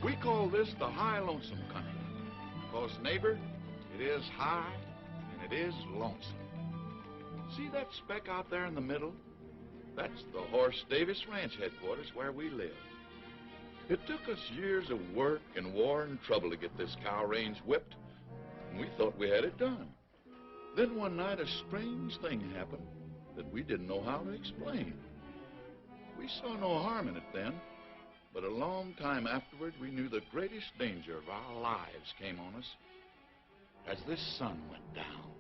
We call this the high lonesome country. Because, neighbor, it is high and it is lonesome. See that speck out there in the middle? That's the Horse Davis Ranch headquarters where we live. It took us years of work and war and trouble to get this cow range whipped, and we thought we had it done. Then one night a strange thing happened that we didn't know how to explain. We saw no harm in it then, but a long time afterward we knew the greatest danger of our lives came on us as this sun went down.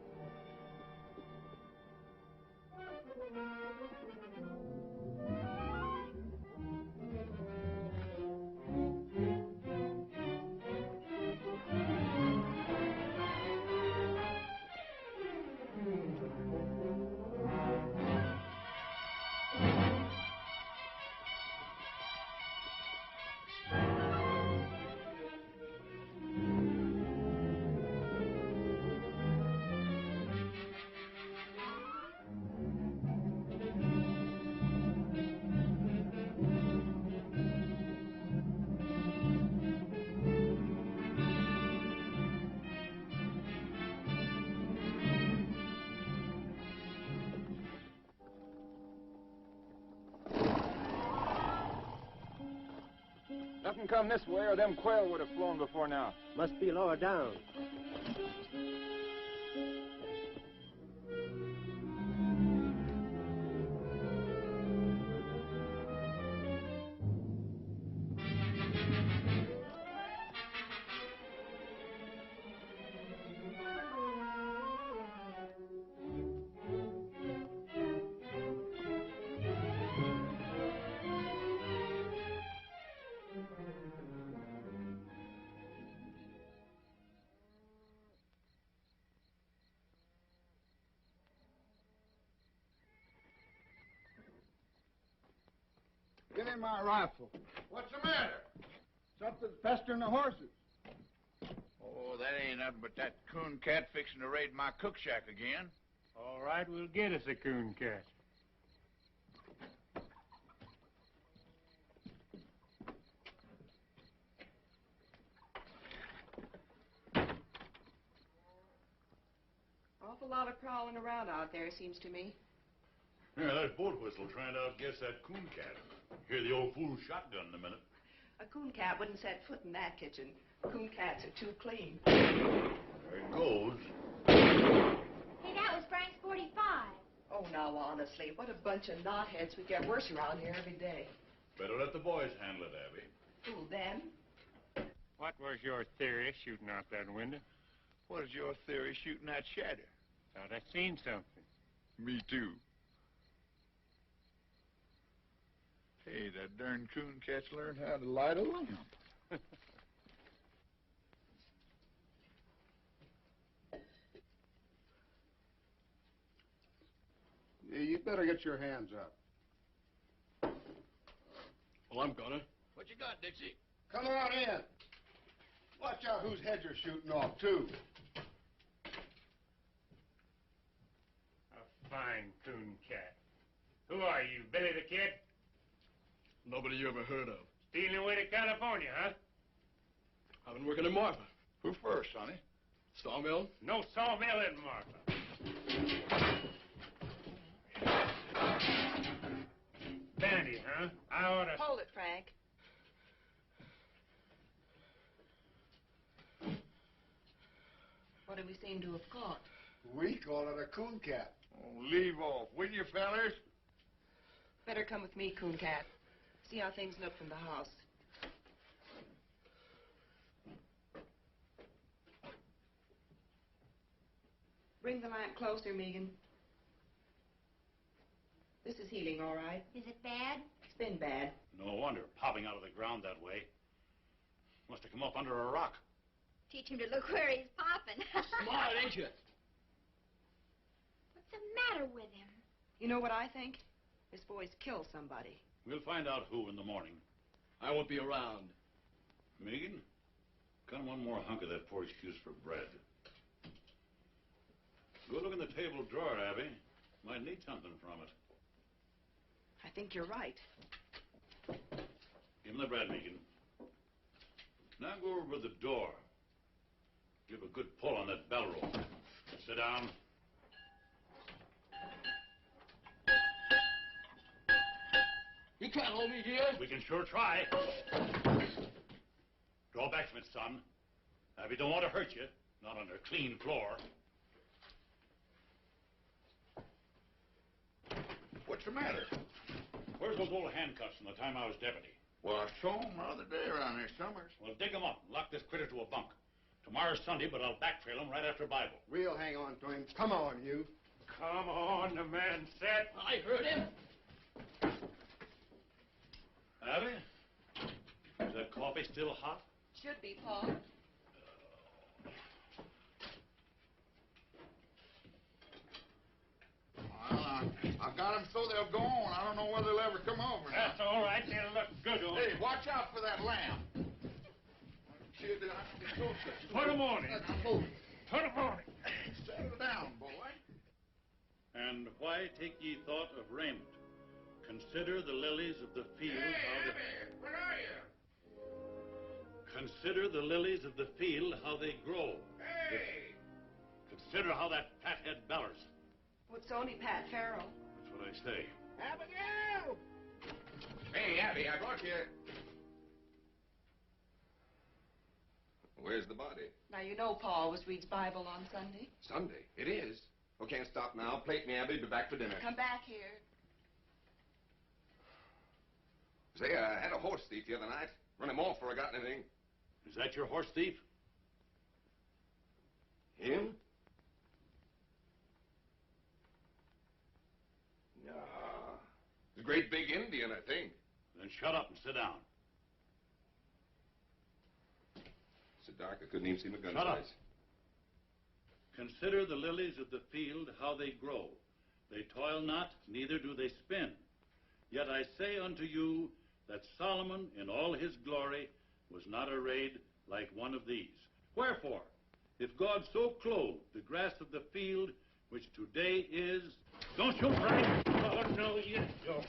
Nothing come this way or them quail would have flown before now. Must be lower down. Give me my rifle. What's the matter? Something's pestering the horses. Oh, that ain't nothing but that coon cat fixing to raid my cook shack again. All right, we'll get us a coon cat. Awful lot of prowling around out there, seems to me. Yeah, there's boat whistle trying to outguess that coon cat. Hear the old fool shotgun in a minute. A coon cat wouldn't set foot in that kitchen. Coon cats are too clean. There it goes. Hey, that was Frank's 45. Oh, now, honestly, what a bunch of knotheads. We get worse around here every day. Better let the boys handle it, Abby. Who, them? What was your theory shooting out that window? What is your theory shooting that shadow? Thought I seen something. Me too. Hey, that darn coon cat's learned how to light a lamp. Yeah, you better get your hands up. Well, I'm gonna. What you got, Dixie? Come on in. Watch out whose head you're shooting off, too. A fine coon cat. Who are you, Billy the Kid? Nobody you ever heard of. Stealing away to California, huh? I've been working in Marfa. Who first, sonny? Sawmill? No sawmill in Marfa. Bandit, huh? I oughta... Hold it, Frank. What do we seem to have caught? We call it a coon cat. Oh, leave off, will you, fellers? Better come with me, coon cat. See how things look from the house. Bring the lamp closer, Megan. This is healing, all right. Is it bad? It's been bad. No wonder, popping out of the ground that way. Must have come up under a rock. Teach him to look where he's popping. Smart, ain't you? What's the matter with him? You know what I think? This boy's killed somebody. We'll find out who in the morning. I won't be around. Megan, cut one more hunk of that poor excuse for bread. Go look in the table drawer, Abby. Might need something from it. I think you're right. Give him the bread, Megan. over the door. Give a good pull on that bell rope. Sit down. You can't hold me here. We can sure try. Draw back from it, son. Abby don't want to hurt you. Not on her clean floor. What's the matter? Where's those old handcuffs from the time I was deputy? Well, I saw him the other day around here somewhere. Well, dig them up and lock this critter to a bunk. Tomorrow's Sunday, but I'll backtrail him right after Bible. We'll hang on to him. Come on, you. Come on, the man said. I heard him. Abby? Is that coffee still hot? Should be, Paul. Well, I got them so they'll go on. I don't know whether they'll ever come over. That's all right. They'll look good on Hey, watch out for that lamb. Kid, Put 'em on him. Put 'em on him. Settle down, boy. And why take ye thought of raiment? Consider the lilies of the field. Hey, Abby, where are you? Consider the lilies of the field, how they grow. Hey! Consider how that fathead bellers. Well, it's only Pat Farrell. That's what I say. Abigail! Hey, Abby, I brought you. Where's the body? Now, you know Paul always reads Bible on Sunday. Sunday. It is. Oh, can't stop now. Plate me, Abby. Be back for dinner. Come back here. Say, I had a horse thief the other night. Run him off before I got anything. Is that your horse thief? Him? No. He's a great big Indian, I think. Then shut up and sit down. It's so dark I couldn't even see my gun Shut up. sights. Consider the lilies of the field, how they grow. They toil not, neither do they spin. Yet I say unto you that Solomon in all his glory was not arrayed like one of these. Wherefore, if God so clothed the grass of the field, which today is... Don't shoot, Frank! Oh, no, you don't.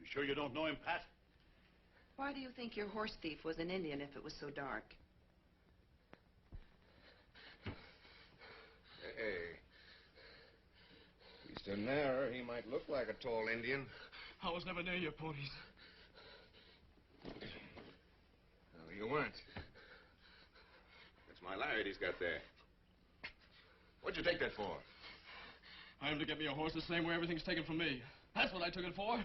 You sure you don't know him, Pat? Why do you think your horse thief was an Indian if it was so dark? Hey. He's so narrow, he might look like a tall Indian. I was never near your ponies. No, you weren't. That's my lariat he's got there. What'd you take that for? I am to get me a horse the same way everything's taken from me. That's what I took it for.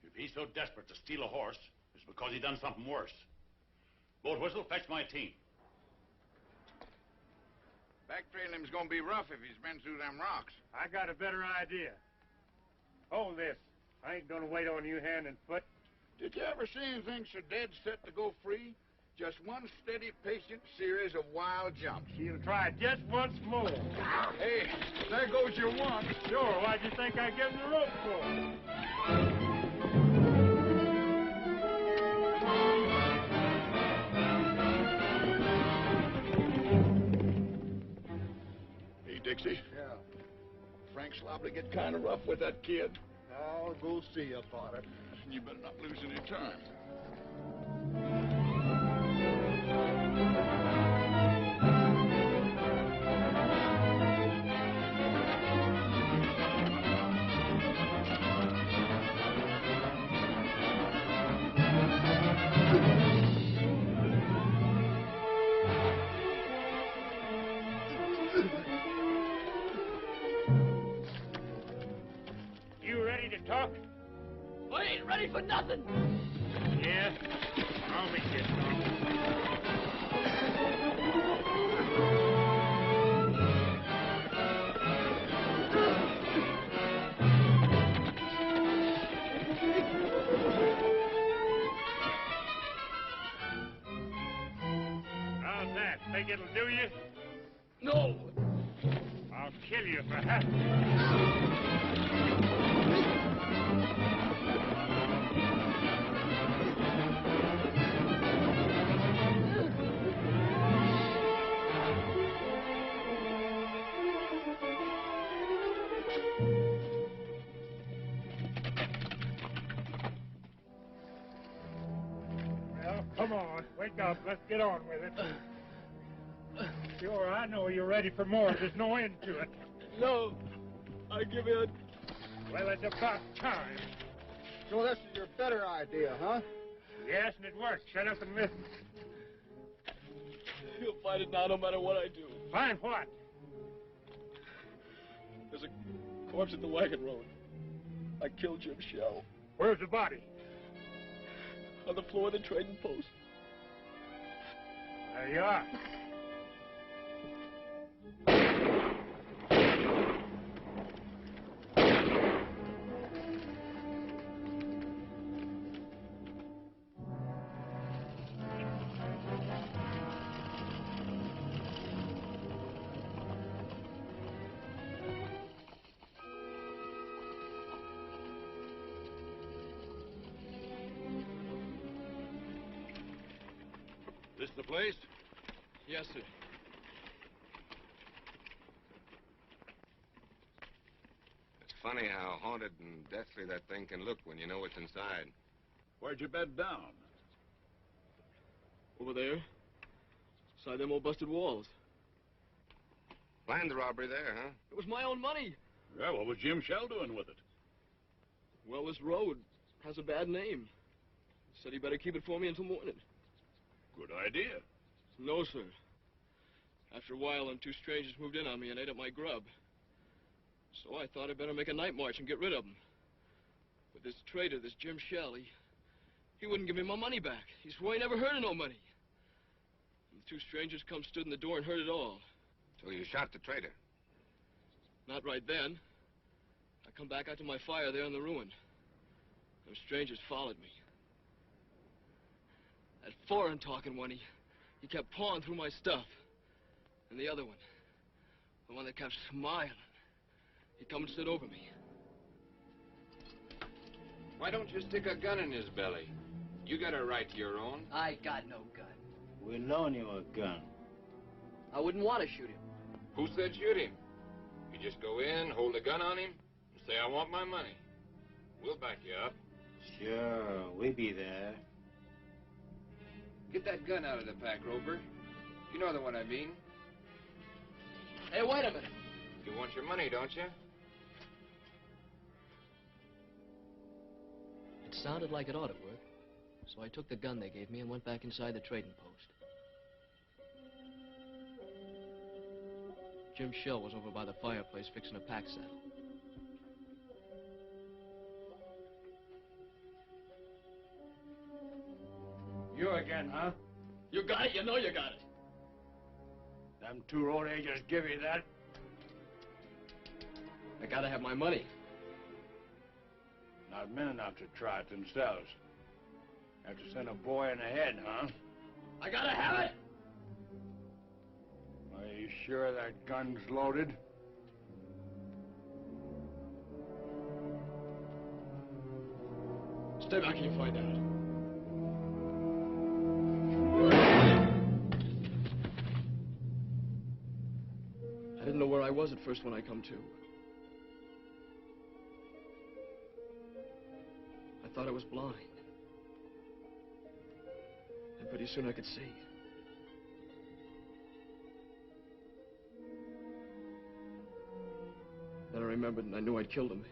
If he's so desperate to steal a horse, it's because he done something worse. Boat Whistle, fetch my team. Backtrailing him's gonna be rough if he's been through them rocks. I got a better idea. Hold this. I ain't gonna wait on you hand and foot. Did you ever see anything so dead set to go free? Just one steady, patient series of wild jumps. She'll try just once more. Hey, there goes your one. Sure, why'd you think I gave him the rope for? Hey, Dixie. Yeah. Frank's liable to get kind of rough with that kid. I'll go see about it. You better not lose any time. You ready to talk? I ain't ready for nothing. Yeah? I'll make you talk. How's that? Think it'll do you? No. I'll kill you for that. Wake up. Let's get on with it. Sure, I know you're ready for more. There's no end to it. No, I give in. Well, it's about time. So this is your better idea, huh? Yes, and it works. Shut up and listen. You'll find it now no matter what I do. Find what? There's a corpse at the wagon road. I killed Jim Shell. Where's the body? On the floor of the trading post. There you are. This the place? Yes, sir. It's funny how haunted and deathly that thing can look when you know what's inside. Where'd you bed down? Over there. Beside them old busted walls. Planned the robbery there, huh? It was my own money. Yeah, what was Jim Shell doing with it? Well, this road has a bad name. He said he better keep it for me until morning. Good idea. No, sir. After a while, them two strangers moved in on me and ate up my grub. So I thought I'd better make a night march and get rid of them. But this traitor, this Jim Shell, he wouldn't give me my money back. He swore he never heard of no money. And the two strangers come stood in the door and heard it all. So you shot the traitor. Not right then. I come back out to my fire there in the ruin. Those strangers followed me. That foreign-talking one, he kept pawing through my stuff. And the other one, the one that kept smiling, he come and stood over me. Why don't you stick a gun in his belly? You got a right to your own. I got no gun. We loan you a gun. I wouldn't want to shoot him. Who said shoot him? You just go in, hold a gun on him, and say, I want my money. We'll back you up. Sure, we be there. Get that gun out of the pack, Roper. You know the one I mean. Hey, wait a minute. You want your money, don't you? It sounded like it ought to work. So I took the gun they gave me and went back inside the trading post. Jim Shell was over by the fireplace fixing a pack saddle. You again, huh? You got it, you know you got it. Them two road agents give you that? I gotta have my money. Not men enough to try it themselves. Have to send a boy in the head, huh? I gotta have it! Are you sure that gun's loaded? Stay back and you find out. I didn't know where I was at first when I come to. I thought I was blind. And pretty soon I could see. Then I remembered and I knew I'd killed him.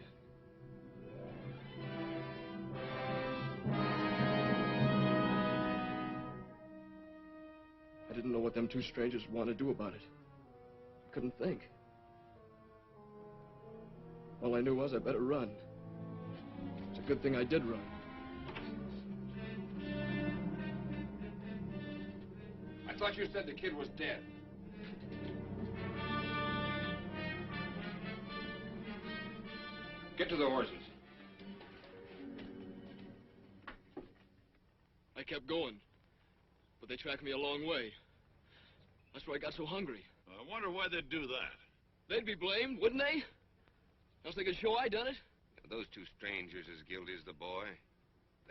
I didn't know what them two strangers would want to do about it. I couldn't think. All I knew was I better run. It's a good thing I did run. I thought you said the kid was dead. Get to the horses. I kept going, but they tracked me a long way. That's where I got so hungry. I wonder why they'd do that. They'd be blamed, wouldn't they? Else they could show I done it. Those two strangers as guilty as the boy.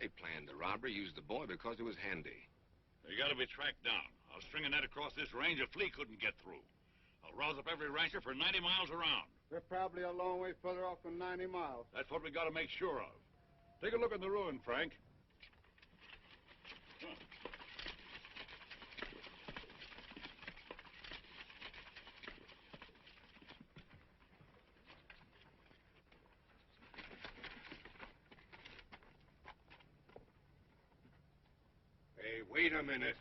They planned the robbery, used the boy because it was handy. They gotta be tracked down. I'll string a net across this range a flea couldn't get through. I'll rouse up every rancher for 90 miles around. They're probably a long way further off than 90 miles. That's what we gotta make sure of. Take a look at the ruin, Frank. a minute.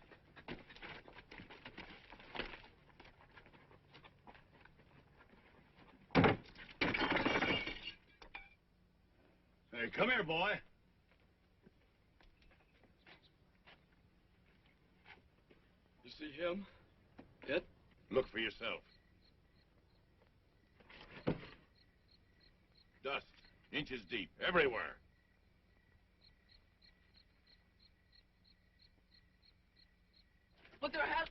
Hey, come here, boy. You see him? Yet? Look for yourself. Dust, inches deep, everywhere. But there has...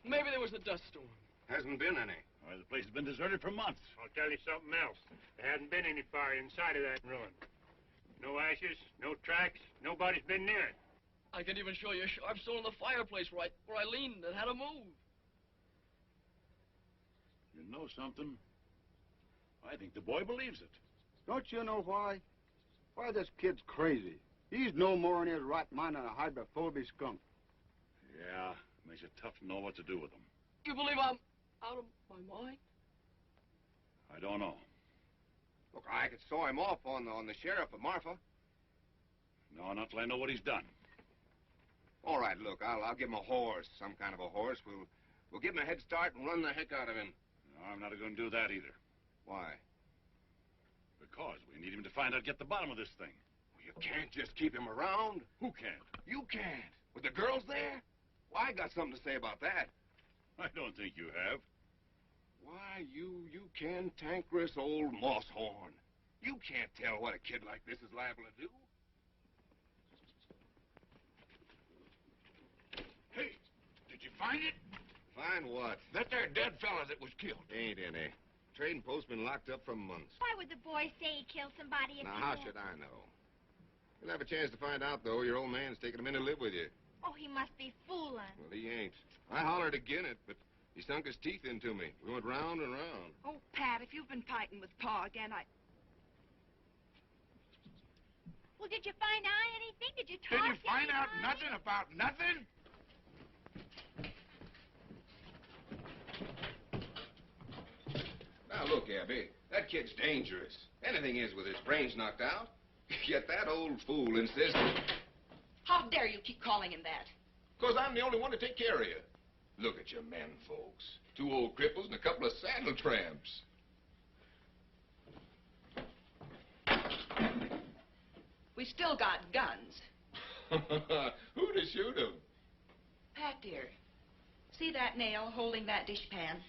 Maybe there was a dust storm. Hasn't been any. Well, the place has been deserted for months. I'll tell you something else. There hasn't been any fire inside of that ruin. No ashes, no tracks, nobody's been near it. I can even show you a sharp stone in the fireplace where I leaned and had to move. You know something? I think the boy believes it. Don't you know why? Why, this kid's crazy. He's no more in his right mind than a hydrophobic skunk. Yeah, makes it tough to know what to do with him. You believe I'm out of my mind? I don't know. Look, I could saw him off on the sheriff of Marfa. No, not till I know what he's done. All right, look, I'll give him a horse, some kind of a horse. We'll give him a head start and run the heck out of him. No, I'm not going to do that either. Why? Because we need him to find out, get the bottom of this thing. Well, you can't just keep him around. Who can't? You can't. With the girls there? Well, I got something to say about that. I don't think you have. Why, you cantankerous old moss-horn. You can't tell what a kid like this is liable to do. Hey, did you find it? Find what? That there dead fella that was killed. Ain't any. Trading post's been locked up for months. Why would the boy say he killed somebody if Now, he how did? should I know? You'll have a chance to find out, though. Your old man's taking him in to live with you. Oh, he must be fooling. Well, he ain't. I hollered again it, but he sunk his teeth into me. We went round and round. Oh, Pat, if you've been fighting with Pa again, Well, did you find out anything? Did you Did talk you to find out anybody? nothing about nothing? Now, look, Abby, that kid's dangerous. Anything is with his brains knocked out. Yet that old fool insists... how dare you keep calling him that? Because I'm the only one to take care of you. Look at your men, folks. 2 old cripples and a couple of saddle tramps. We still got guns. Who to shoot 'em? Pat, dear, see that nail holding that dishpan?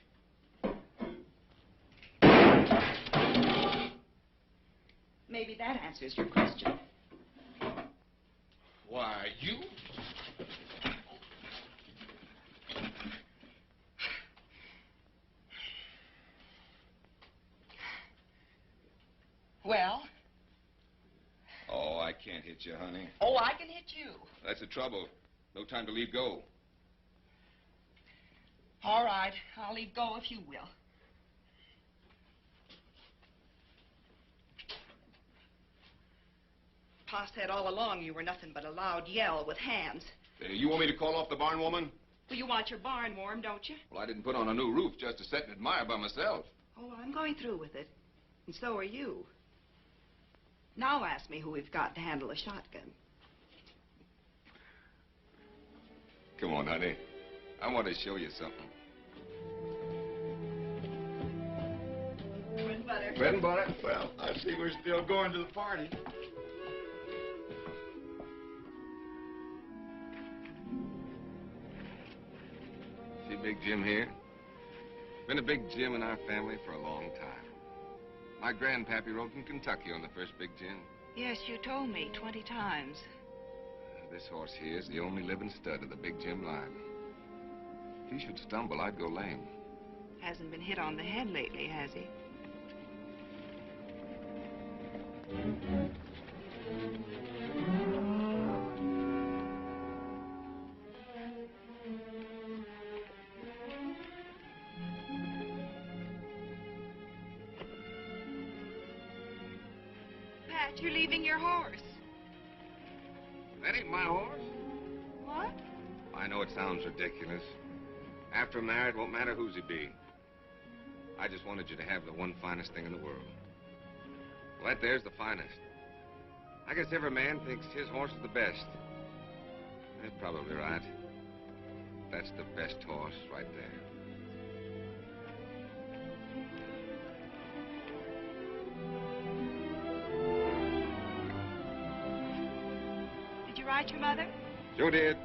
Maybe that answers your question. Why, you... Well? Oh, I can't hit you, honey. Oh, I can hit you. That's the trouble. No time to leave go. All right, I'll leave go if you will. Pa said all along you were nothing but a loud yell with hands. You want me to call off the barn woman? Well, you want your barn warm, don't you? Well, I didn't put on a new roof just to sit and admire by myself. Oh, well, I'm going through with it. And so are you. Now ask me who we've got to handle a shotgun. Come on, honey. I want to show you something. Bread and butter. Bread and butter? Well, I see we're still going to the party. See Big Jim here? Been a big Jim in our family for a long time. My grandpappy rode from Kentucky on the first Big Jim. Yes, you told me 20 times. This horse here is the only living stud of the Big Jim line. If he should stumble, I'd go lame. Hasn't been hit on the head lately, has he? Pat, you're leaving your horse. That ain't my horse. What? I know it sounds ridiculous. After I'm married, it won't matter whose he be. I just wanted you to have the one finest thing in the world. Well, that there's the finest. I guess every man thinks his horse is the best. You're probably right. That's the best horse right there. Did you write your mother? Sure did.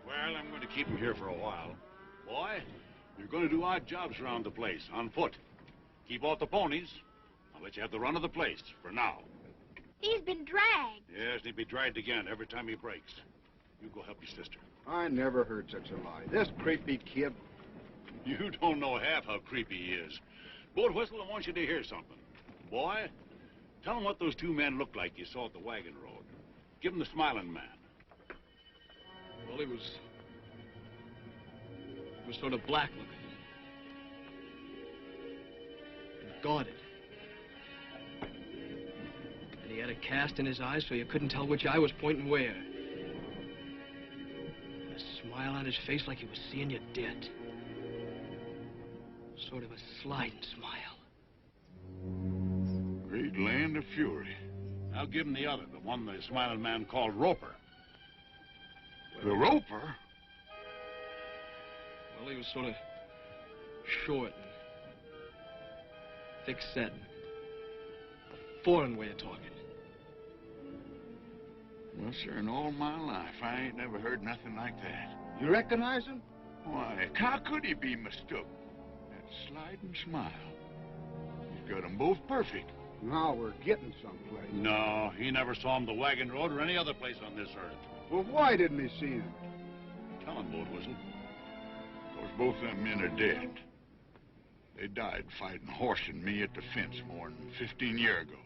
Well, I'm going to keep him here for a while. Boy, you're going to do odd jobs around the place, on foot. Keep off the ponies. I'll let you have the run of the place, for now. He's been dragged. Yes, and he'll be dragged again every time he breaks. You go help your sister. I never heard such a lie. This creepy kid. You don't know half how creepy he is. Boat Whistle, I want you to hear something. Boy, tell him what those two men looked like you saw at the wagon road. Give him the smiling man. Well, he was sort of black looking. And guarded. And he had a cast in his eyes so you couldn't tell which eye was pointing where. And a smile on his face like he was seeing you dead. Sort of a sliding smile. Great land of fury. Now give him the other, the one the smiling man called Roper. The Roper? Well, he was sort of short and thick-set. A foreign way of talking. Well, sir, in all my life, I ain't never heard nothing like that. You recognize him? Why, how could he be mistook? That sliding smile. He's got 'em both perfect. Now we're getting someplace. No, he never saw him the wagon road or any other place on this earth. Well, why didn't he see him? Tell him, Boat Whistle. Because both them men are dead. They died fighting Horse and me at the fence more than 15 years ago.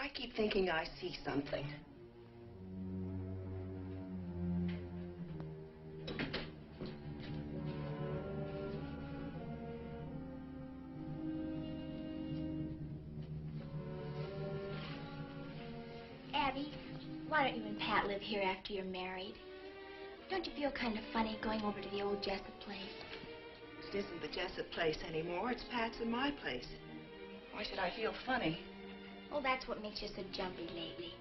I keep thinking I see something. Abby, why don't you and Pat live here after you're married? Don't you feel kind of funny going over to the old Jessup place? It isn't the Jessup place anymore. It's Pat's and my place. Why should I feel funny? Oh, that's what makes you so jumpy lately.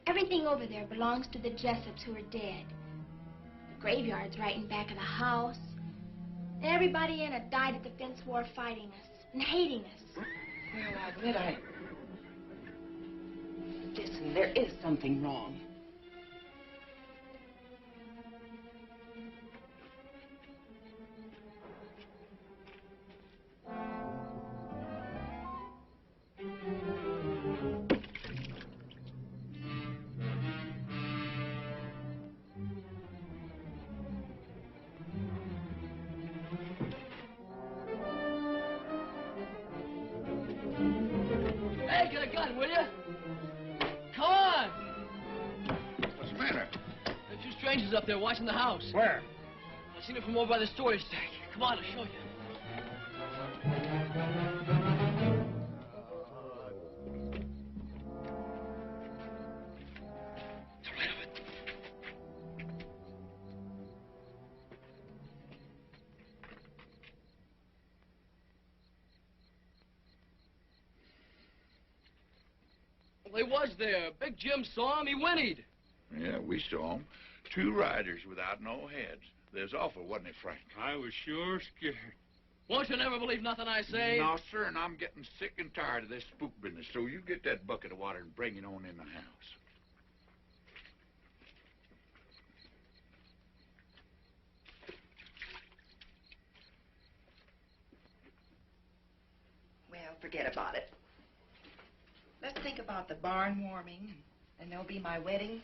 Everything over there belongs to the Jessups who are dead. The graveyard's right in back of the house. And everybody in it died at the fence war fighting us and hating us. Well, I admit Listen, there is something wrong. Hey, get a gun, will you? Come on! What's the matter? There are two strangers up there watching the house. Where? I seen them from over by the storage tank. Come on, I'll show you. Well, they was there. Big Jim saw him. He whinnied. Yeah, we saw 'em. Two riders without no heads. There's awful, wasn't it, Frank? I was sure scared. Won't you never believe nothing I say? No, sir, and I'm getting sick and tired of this spook business, so you get that bucket of water and bring it on in the house. Well, forget about it. Let's think about the barn warming, and there'll be my wedding.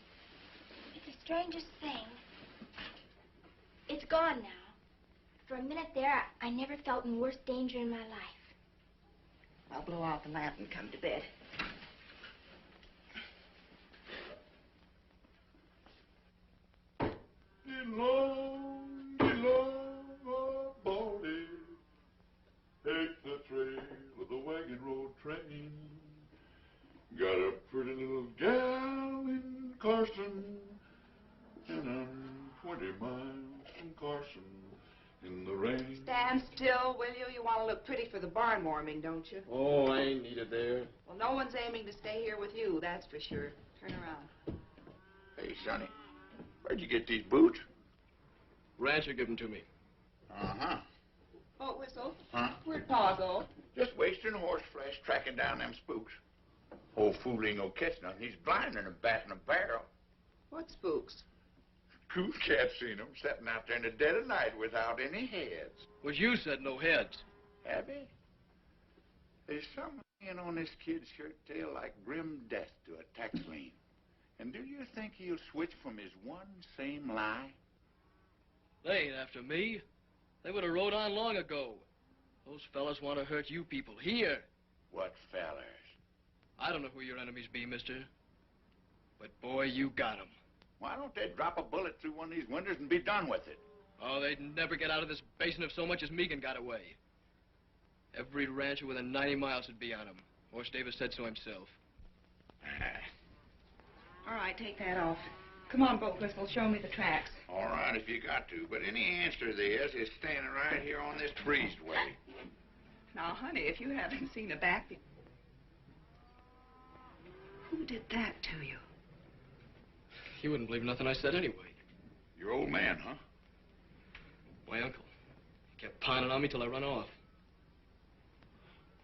It's the strangest thing. It's gone now. For a minute there, I never felt in worse danger in my life. I'll blow out the lamp and come to bed. Get low, Carson. And I'm 20 miles from Carson in the rain. Stand still, will you? You want to look pretty for the barn warming, don't you? Oh, I ain't needed there. Well, no one's aiming to stay here with you, that's for sure. Turn around. Hey, Sonny, where'd you get these boots? Rancher gave them to me. Uh-huh. Boat whistle. Huh? Where'd Pa go? Just wasting horse flesh tracking down them spooks. Old fool ain't gonna catch nothing. He's blind and a bat in a barrel. What spooks? Coon cat seen them sitting out there in the dead of night without any heads. Was you said no heads? Have he? There's something hanging on this kid's shirt tail like grim death to a tax lien. And do you think he'll switch from his one same lie? They ain't after me. They would have rode on long ago. Those fellas want to hurt you people here. What fellers? I don't know who your enemies be, mister. But boy, you got 'em. Why don't they drop a bullet through one of these windows and be done with it? Oh, they'd never get out of this basin if so much as Megan got away. Every rancher within 90 miles would be on 'em. Horse Davis said so himself. All right, take that off. Come on, Boat Whistle, show me the tracks. All right, if you got to, but any answer to this is standing right here on this breezeway. Now, honey, if you haven't seen a back... Who did that to you? You wouldn't believe nothing I said anyway. Your old man, huh? My uncle. He kept pounding on me till I run off.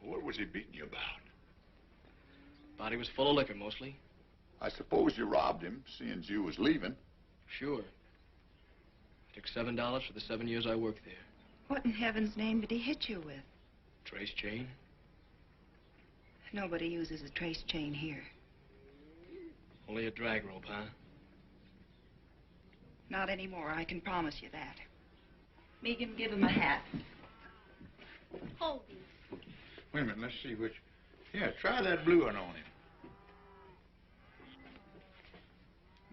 What was he beating you about? Body was full of liquor, mostly. I suppose you robbed him, seeing you was leaving. Sure. I took $7 for the 7 years I worked there. What in heaven's name did he hit you with? Trace chain. Nobody uses a trace chain here. Only a drag rope, huh? Not anymore, I can promise you that. Megan, give him a hat. Hold Wait a minute, let's see which... Yeah, try that blue one on him.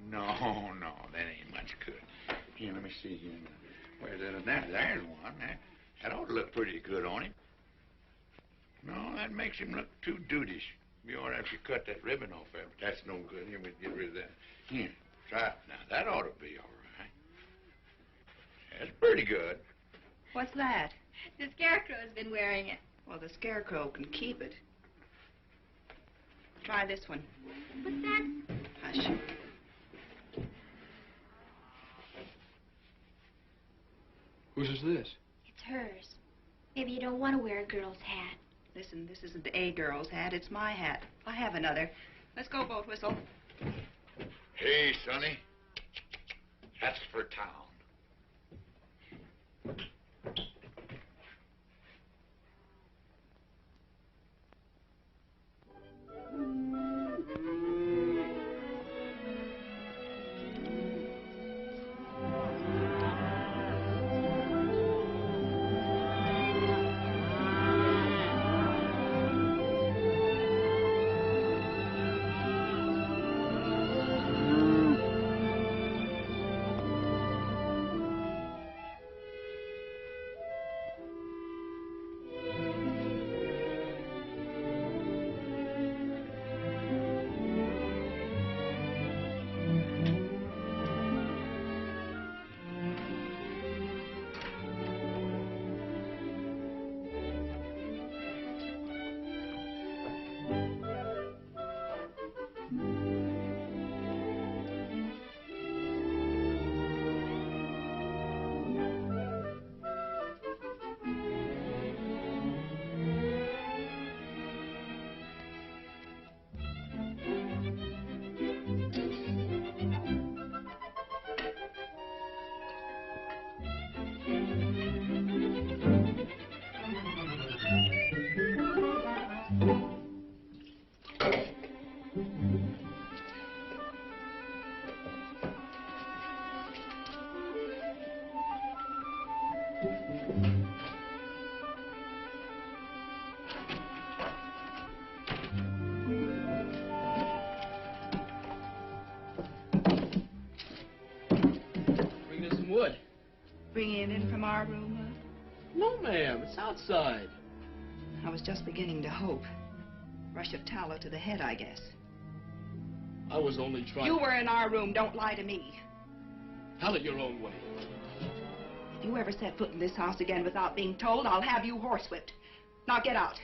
No, that ain't much good. Here, let me see here. Where's that? There's one. That ought to look pretty good on him. No, that makes him look too dudeish. You ought to have to cut that ribbon off there, but that's no good. Here, we get rid of that. Here, try it. Now, that ought to be all right. That's pretty good. What's that? The Scarecrow's been wearing it. Well, the Scarecrow can keep it. Try this one. What's that? Hush. Whose is this? It's hers. Maybe you don't want to wear a girl's hat. Listen, this isn't a girl's hat. It's my hat. I have another. Let's go, Boat Whistle. Hey, Sonny. That's for town. Bringing it in from our room, huh? No, ma'am. It's outside. I was just beginning to hope. Rush of tallow to the head, I guess. I was only trying... You were in our room. Don't lie to me. Tell it your own way. If you ever set foot in this house again without being told, I'll have you horsewhipped. Now get out.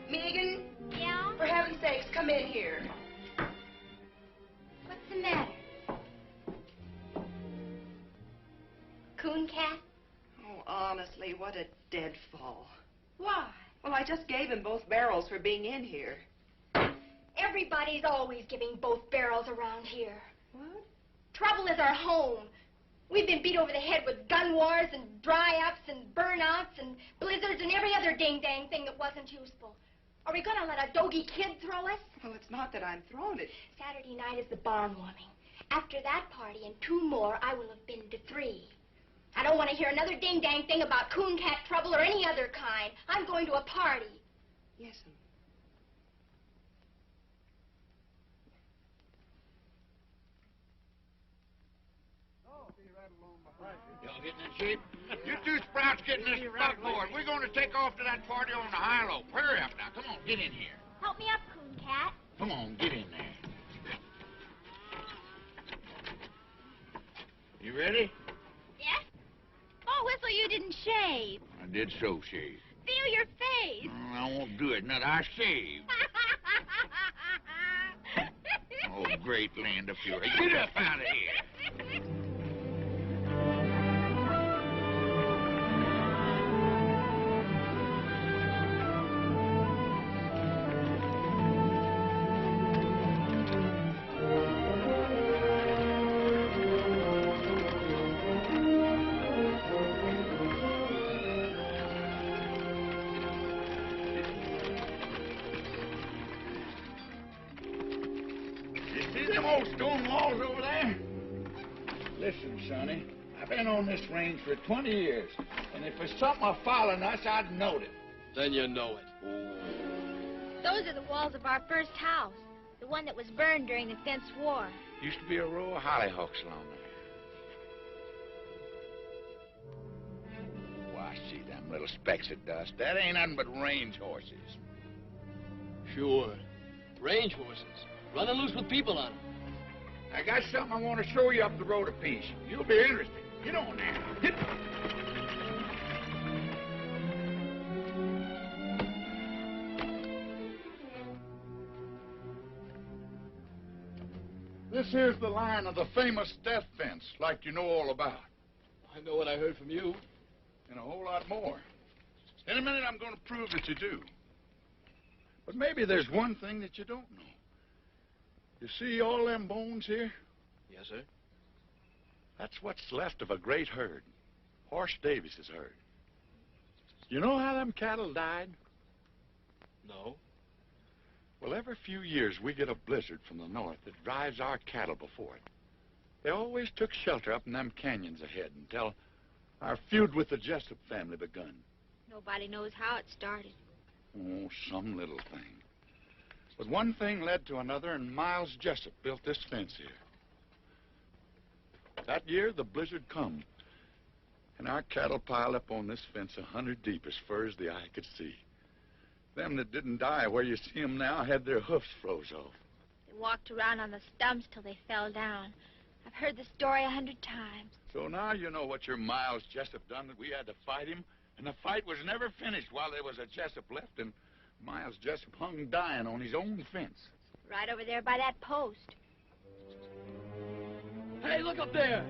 Megan? Yeah? For heaven's sakes, come in here. What's the matter? Coon cat? Oh, honestly, what a deadfall. Why? Well, I just gave him both barrels for being in here. Everybody's always giving both barrels around here. What? Trouble is our home. We've been beat over the head with gun wars and dry-ups and burnouts and blizzards and every other ding-dang thing that wasn't useful. Are we going to let a doggy kid throw us? Well, it's not that I'm throwing it. Saturday night is the barn warming. After that party and 2 more, I will have been to 3. I don't want to hear another ding-dang thing about coon cat trouble or any other kind. I'm going to a party. Yes'm. Y'all getting in shape? You two sprouts getting this buckboard. We're going to take off to that party on the high low. Hurry up now. Come on, get in here. Help me up, coon cat. Come on, get in there. You ready? Yes? Oh, Whistle, you didn't shave. I did so shave. Feel your face. I won't do it. Not I shave. Oh, great land of fury. Get up out of here. Stone walls over there? Listen, Sonny, I've been on this range for 20 years, and if there's something following us, I'd know it. Then you know it. Those are the walls of our first house, the one that was burned during the Fence War. Used to be a row of hollyhocks along there. Oh, I see them little specks of dust. That ain't nothing but range horses. Sure. Range horses. Running loose with people on them. I got something I want to show you up the road a piece. You'll be interested. Get on there. Get. This here's the line of the famous death fence, like you know all about. I know what I heard from you. And a whole lot more. In a minute, I'm going to prove that you do. But maybe there's one thing that you don't know. You see all them bones here? Yes, sir. That's what's left of a great herd. Horse Davis's herd. You know how them cattle died? No. Well, every few years we get a blizzard from the north that drives our cattle before it. They always took shelter up in them canyons ahead until our feud with the Jessup family begun. Nobody knows how it started. Oh, some little thing. But one thing led to another, and Miles Jessup built this fence here. That year, the blizzard come, and our cattle piled up on this fence 100 deep as far as the eye could see. Them that didn't die where you see them now had their hoofs froze off. They walked around on the stumps till they fell down. I've heard the story 100 times. So now you know what your Miles Jessup done, that we had to fight him, and the fight was never finished while there was a Jessup left, and Miles Jessup hung dying on his own fence. Right over there by that post. Hey, look up there!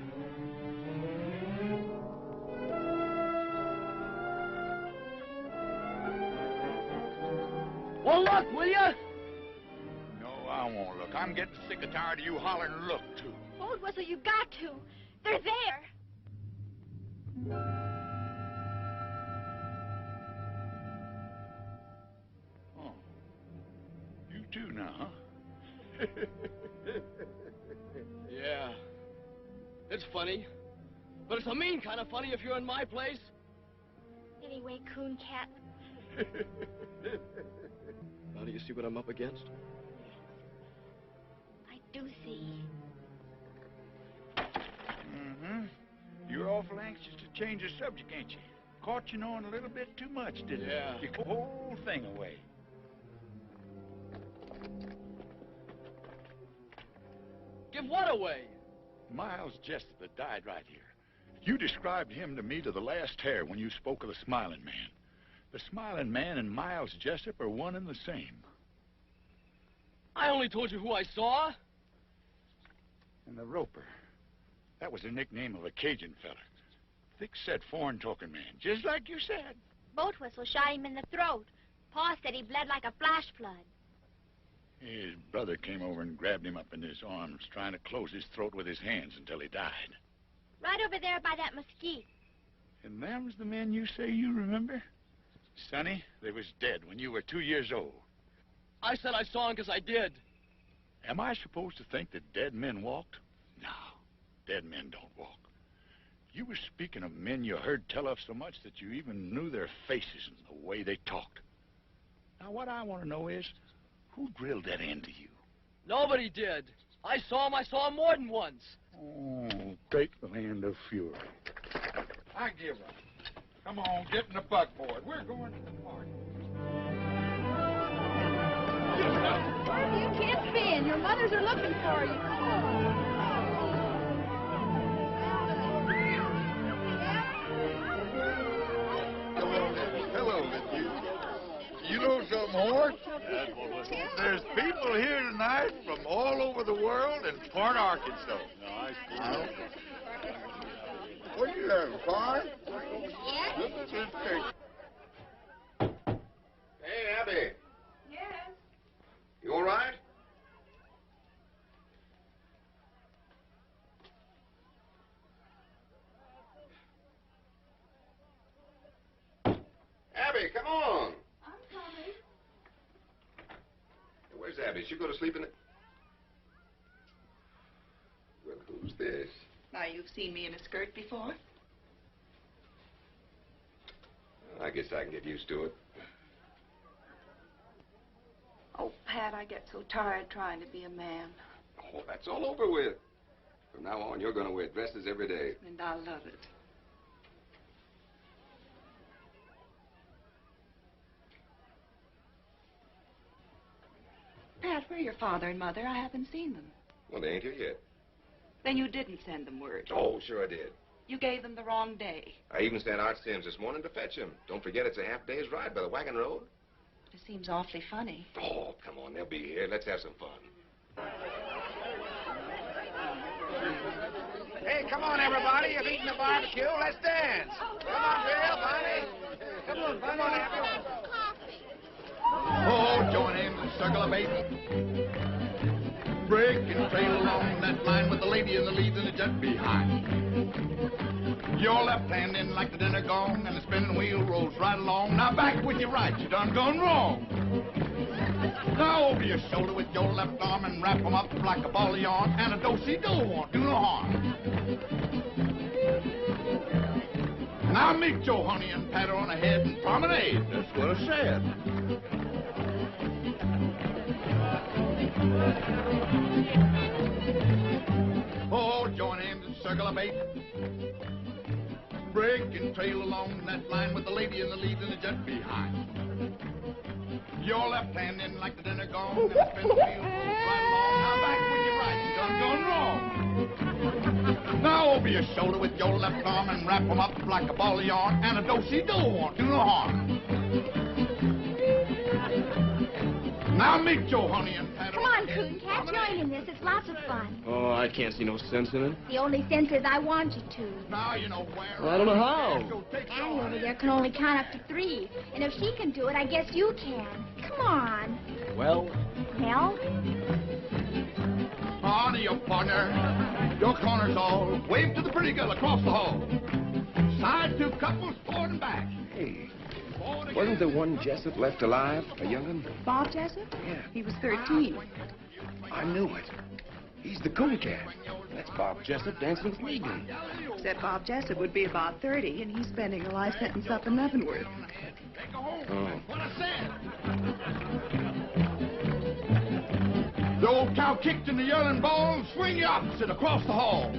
Well, look, will ya? No, I won't look. I'm getting sick and tired of you hollering look, too. Old Whistle, you got to. They're there. Oh. You too now, huh? Yeah. It's funny. But it's a mean kind of funny if you're in my place. Anyway, Coon Cat, Now do you see what I'm up against? I do see. Mm-hmm. You're awful anxious to change the subject, ain't you? Caught you knowing a little bit too much, didn't Yeah. you? You put the whole thing away. Give what away? Miles Jessup that died right here. You described him to me to the last hair when you spoke of the Smiling Man. The Smiling Man and Miles Jessup are one and the same. I only told you who I saw. And the Roper. That was the nickname of a Cajun fella. Thick-set, foreign-talking man, just like you said. Boat whistle shot him in the throat. Pa said he bled like a flash flood. His brother came over and grabbed him up in his arms, trying to close his throat with his hands until he died. Right over there by that mesquite. And them's the men you say you remember? Sonny, they was dead when you were 2 years old. I said I saw him because I did. Am I supposed to think that dead men walked? No, dead men don't walk. You were speaking of men you heard tell of so much that you even knew their faces and the way they talked. Now, what I want to know is, who drilled that into you? Nobody did. I saw him more than once. Oh, take the land of fury. I give up. Come on, get in the buckboard. We're going to the park. You can't spin. Your mothers are looking for you. Hello, Miss You know something, Horse? There's people here tonight from all over the world in Port Arkansas. What are you having, fun? Hey, Abby. Yes. You all right? Abby, come on. I'm coming. Where's Abby? She go to sleep in the... Well, who's this? Now, you've seen me in a skirt before? I guess I can get used to it. Oh, Pat, I get so tired trying to be a man. Oh, that's all over with. From now on, you're going to wear dresses every day. And I love it. Pat, where are your father and mother? I haven't seen them. Well, they ain't here yet. Then you didn't send them word. Oh, sure I did. You gave them the wrong day. I even sent Art Sims this morning to fetch him. Don't forget it's a half day's ride by the wagon road. It seems awfully funny. Oh, come on, they'll be here. Let's have some fun. Hey, come on, everybody. You've eaten the barbecue. Let's dance. Come on, Bill, Bonnie. Come on, Abby. Oh, join in the circle of eight. Break and trail along that line with the lady in the lead and the jet behind. Your left hand in like the dinner gong, and the spinning wheel rolls right along. Now back with your right, you done gone wrong. Now over your shoulder with your left arm and wrap 'em up like a ball of yarn, and a do-si-do won't do no harm. Now meet your honey and pat her on the head and promenade. That's what I said. Oh, join in the circle of eight. Break and trail along that line with the lady in the lead and the jet behind. Your left hand in like the dinner gong, and the spin the wheel rolls right along. Now back with your right, you done gone wrong. Now over your shoulder with your left arm and wrap 'em up like a ball of yarn, and a do-si-do won't do no harm. Now meet your honey and pat her. Come on, Coon Cat, join in this. It's lots of fun. Oh, I can't see no sense in it. The only sense is I want you to. Now you know where. Well, I don't know how. Annie over there can only count up to 3. And if she can do it, I guess you can. Come on. Well? Well? On to your partner. Your corner's all. Wave to the pretty girl across the hall. Side 2 couples, forward and back. Hey, wasn't there one Jessup left alive, a young'un? Bob Jessup? Yeah. He was 13. I knew it. He's the coon cat. That's Bob Jessup dancing with Legally. Except Bob Jessup would be about 30, and he's spending a life sentence up in Leavenworth. Oh. The old cow kicked in the yelling ball, swing you opposite across the hall.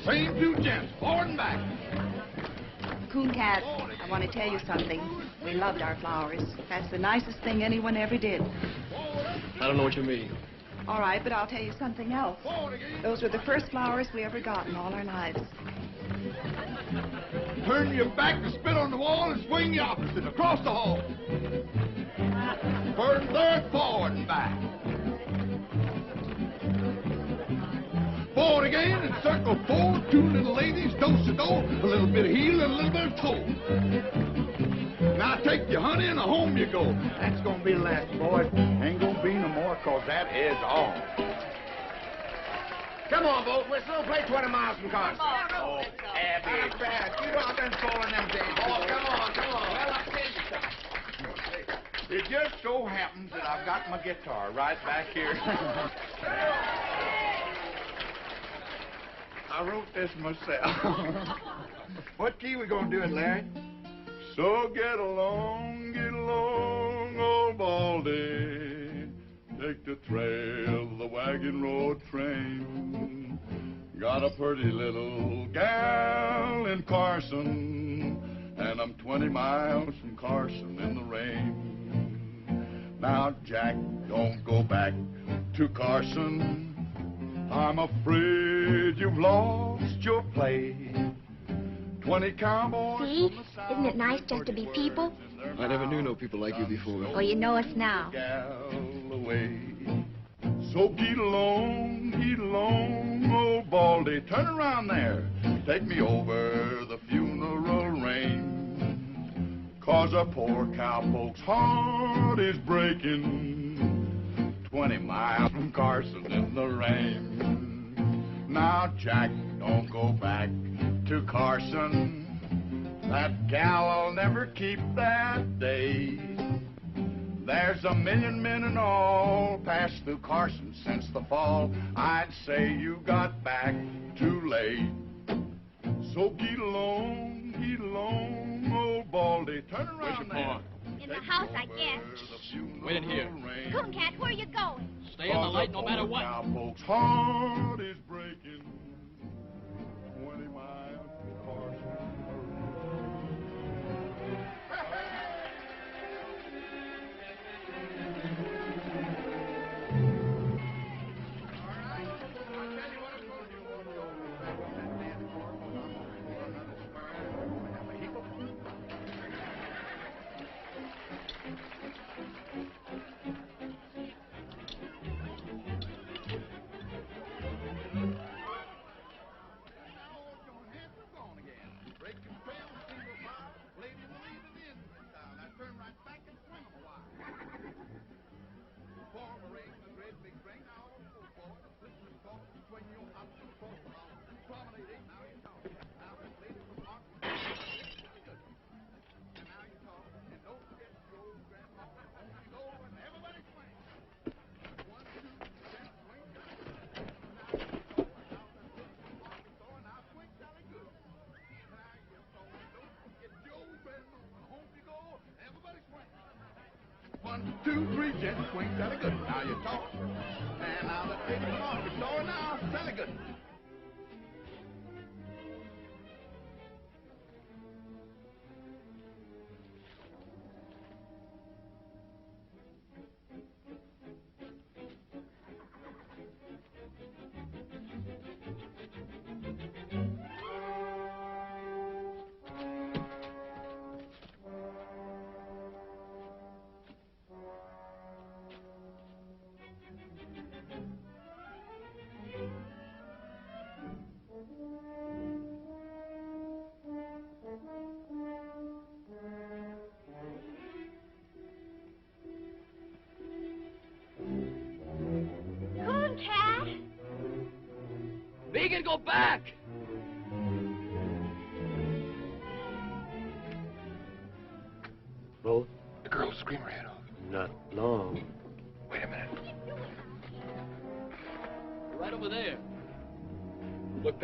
Same two gents, forward and back. Coon cat, I want to tell you something. We loved our flowers. That's the nicest thing anyone ever did. I don't know what you mean. All right, but I'll tell you something else. Those were the first flowers we ever got in all our lives. Turn your back and spit on the wall and swing you opposite across the hall. First, third, forward and back. Forward again and circle forward. Two little ladies, do-si-do, a little bit of heel and a little bit of toe. Now take your honey and home you go. That's going to be the last, boys. Ain't going to be no more, because that is all. Come on, Boat Whistle. Play 20 miles from Carson. Oh, Abby. Not bad. You know I've been calling them days. Oh, come on. Well, I'll tell you something. It just so happens that I've got my guitar right back here. I wrote this myself. What key we going to do it, Larry? So get along, old Baldy. Take the trail, the wagon road train. Got a pretty little gal in Carson, and I'm 20 miles from Carson in the rain. Now, Jack, don't go back to Carson. I'm afraid you've lost your place. 20 cowboys. See? Isn't it nice just to be people? I never knew no people like you before. Well, you know us now. So get along, old Baldy. Turn around there. Take me over the funeral rain. 'Cause a poor cowpoke's heart is breaking. 20 miles from Carson in the rain. Now, Jack, don't go back to Carson. That gal'll never keep that day. There's a million men and all passed through Carson since the fall. I'd say you got back too late. So get along, old Baldy. Turn around there. In the house, I guess. Wait in here. Coon cat, where are you going? Stay in the light no matter what. Cowpoke's heart is breaking. 20 miles from Carson. One, two, three, gents, swing, jolly good. Now you talk. And now let's take the market door now, jolly good. Coon cat? Vegan, go back! Boat? The girl will scream her head off. Not long. Wait a minute.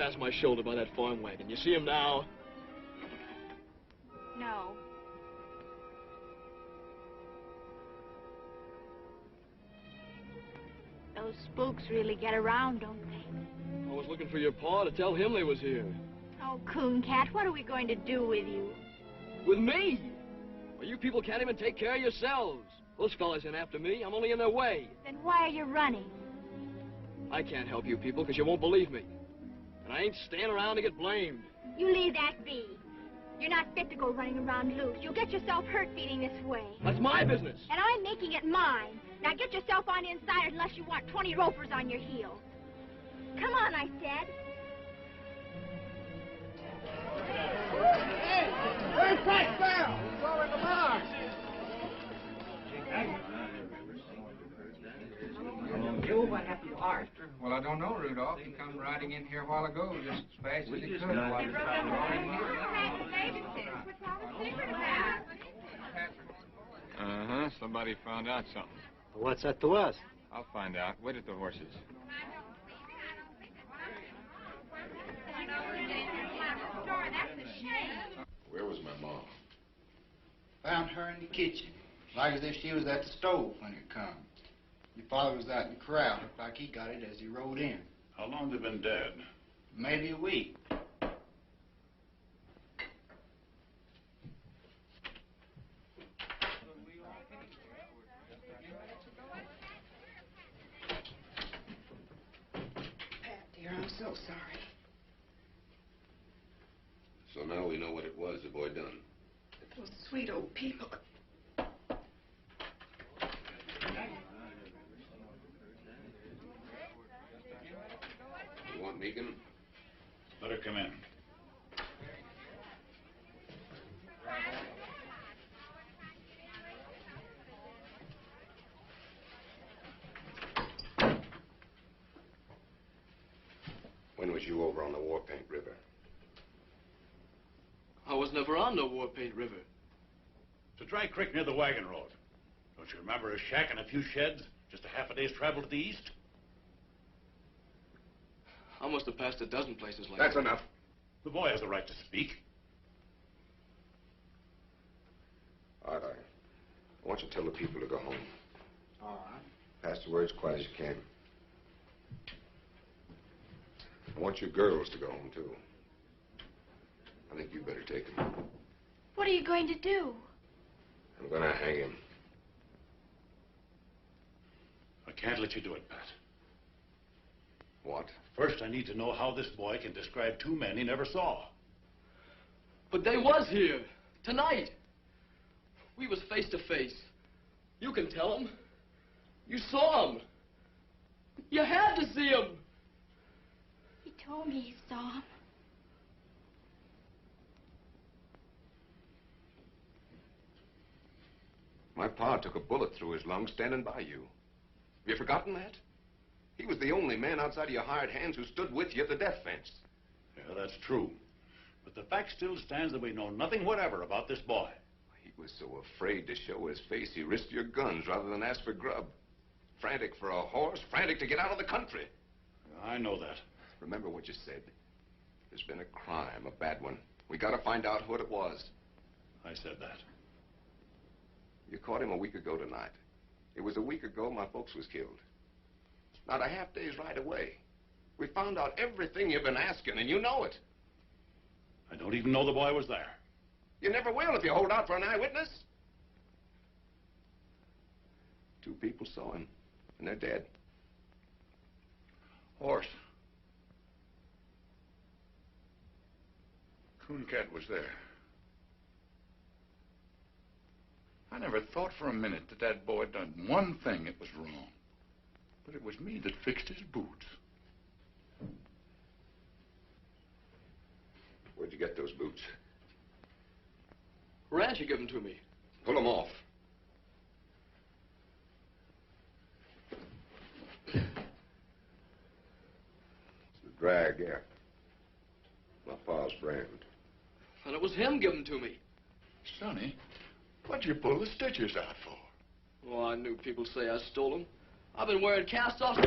past my shoulder by that farm wagon. You see him now? No. Those spooks really get around, don't they? I was looking for your pa to tell him they was here. Oh, Coon Cat, what are we going to do with you? With me? Well, you people can't even take care of yourselves. Those fellas ain't after me. I'm only in their way. Then why are you running? I can't help you people because you won't believe me. And I ain't staying around to get blamed. You leave that be. You're not fit to go running around loose. You'll get yourself hurt feeling this way. That's my business. And I'm making it mine. Now get yourself on inside unless you want 20 ropers on your heels. Come on, I said. Where's Pat Bell? He's over in the bar. You, what happened to Art? Well, I don't know, Rudolph. He come riding in here a while ago, just as fast as he could. Uh-huh. Somebody found out something. What's that to us? I'll find out. Wait at the horses. Where was my mom? Found her in the kitchen. Like as if she was at the stove when it come. Your father was out in the corral. Looked like he got it as he rode in. How long they been dead? Maybe a week. Pat, dear, I'm so sorry. So now we know what it was the boy done. Those sweet old people. You want Megan? Let her come in. When was you over on the War Paint River? I was never on no War Paint River. It's a dry creek near the wagon road. Don't you remember a shack and a few sheds? Just a half a day's travel to the east? I must have passed a dozen places like That's that. enough. The boy has the right to speak. All right, I want you to tell the people to go home. All right. Pass the word as quiet as you can. I want your girls to go home, too. I think you better take him. What are you going to do? I'm gonna hang him. I can't let you do it, Pat. What? First, I need to know how this boy can describe two men he never saw. But they was here. Tonight. We was face to face. You can tell him. You saw him. You had to see him. He told me he saw him. My pa took a bullet through his lung standing by you. Have you forgotten that? He was the only man outside of your hired hands who stood with you at the death fence. Yeah, that's true. But the fact still stands that we know nothing whatever about this boy. He was so afraid to show his face, he risked your guns rather than ask for grub. Frantic for a horse, frantic to get out of the country. I know that. Remember what you said. There's been a crime, a bad one. We gotta find out what it was. I said that. You caught him a week ago tonight. It was a week ago my folks was killed. Not a half day's ride away. We found out everything you've been asking, and you know it. I don't even know the boy was there. You never will if you hold out for an eyewitness. 2 people saw him, and they're dead. Horse. Coon Cat was there. I never thought for a minute that that boy done one thing that was wrong. But it was me that fixed his boots. Where'd you get those boots? Rancher gave them to me. Pull them off. It's the drag, yeah. My pa's brand. And it was him giving them to me. Sonny, what'd you pull the stitches out for? Oh, I knew people'd say I stole them. I've been wearing cast-offs.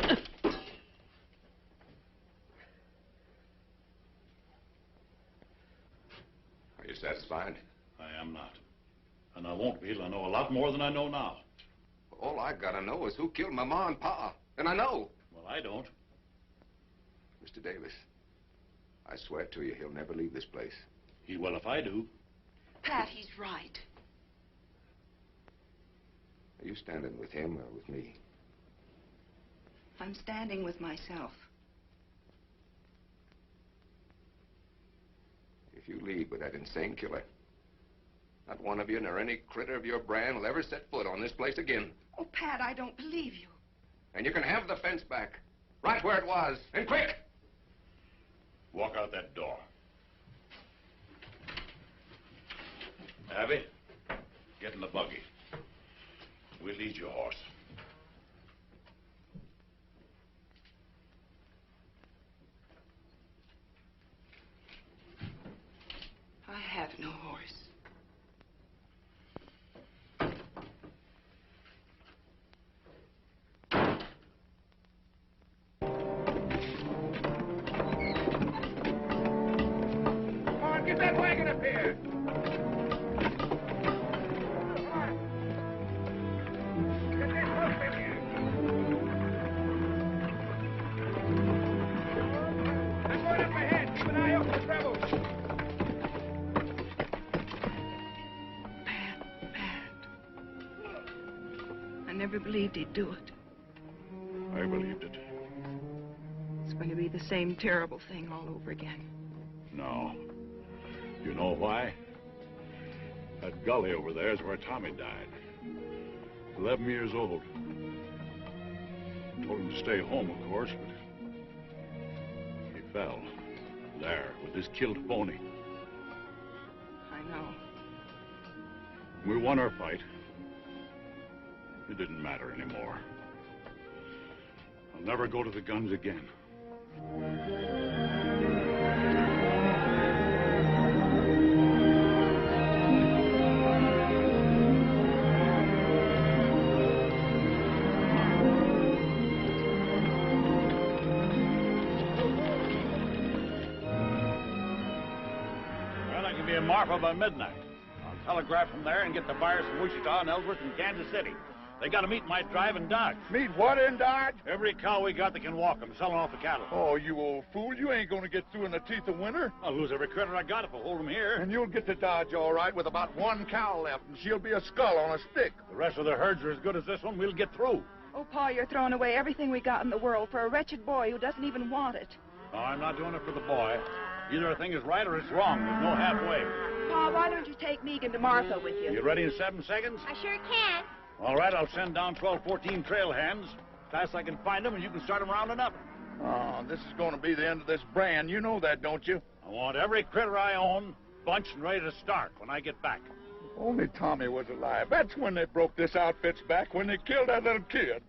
Are you satisfied? I am not. And I won't be till I know a lot more than I know now. All I gotta know is who killed my ma and pa. And I know. Well, I don't. Mr. Davis, I swear to you, he'll never leave this place. He will if I do. Pat, he's right. Are you standing with him or with me? I'm standing with myself. If you leave with that insane killer, not one of you nor any critter of your brand will ever set foot on this place again. Oh, Pat, I don't believe you. And you can have the fence back, right where it was, and quick! Walk out that door. Abby, get in the buggy. We'll lead your horse. I have no horse. Come on, get that wagon up here. I never believed he'd do it. I believed it. It's going to be the same terrible thing all over again. No. You know why? That gully over there is where Tommy died. 11 years old. Told him to stay home, of course, but he fell. There, with his killed pony. I know. We won our fight. It didn't matter anymore. I'll never go to the guns again. Well, I can be in Marfa by midnight. I'll telegraph from there and get the buyers from Wichita and Ellsworth and Kansas City. They got to meet my drive in Dodge. Meet what in Dodge? Every cow we got that can walk them, selling off the cattle. Oh, you old fool. You ain't gonna get through in the teeth of winter. I'll lose every critter I got if I hold them here. And you'll get to Dodge all right with about one cow left, and she'll be a skull on a stick. The rest of the herds are as good as this one. We'll get through. Oh, Pa, you're throwing away everything we got in the world for a wretched boy who doesn't even want it. No, I'm not doing it for the boy. Either a thing is right or it's wrong. There's no halfway. Pa, why don't you take Megan to Martha with you? You ready in 7 seconds? I sure can. All right, I'll send down 12, 14 trail hands. Fast I can find them, and you can start them rounding up. Oh, this is going to be the end of this brand. You know that, don't you? I want every critter I own bunched and ready to start when I get back. If only Tommy was alive. That's when they broke this outfit's back, when they killed that little kid.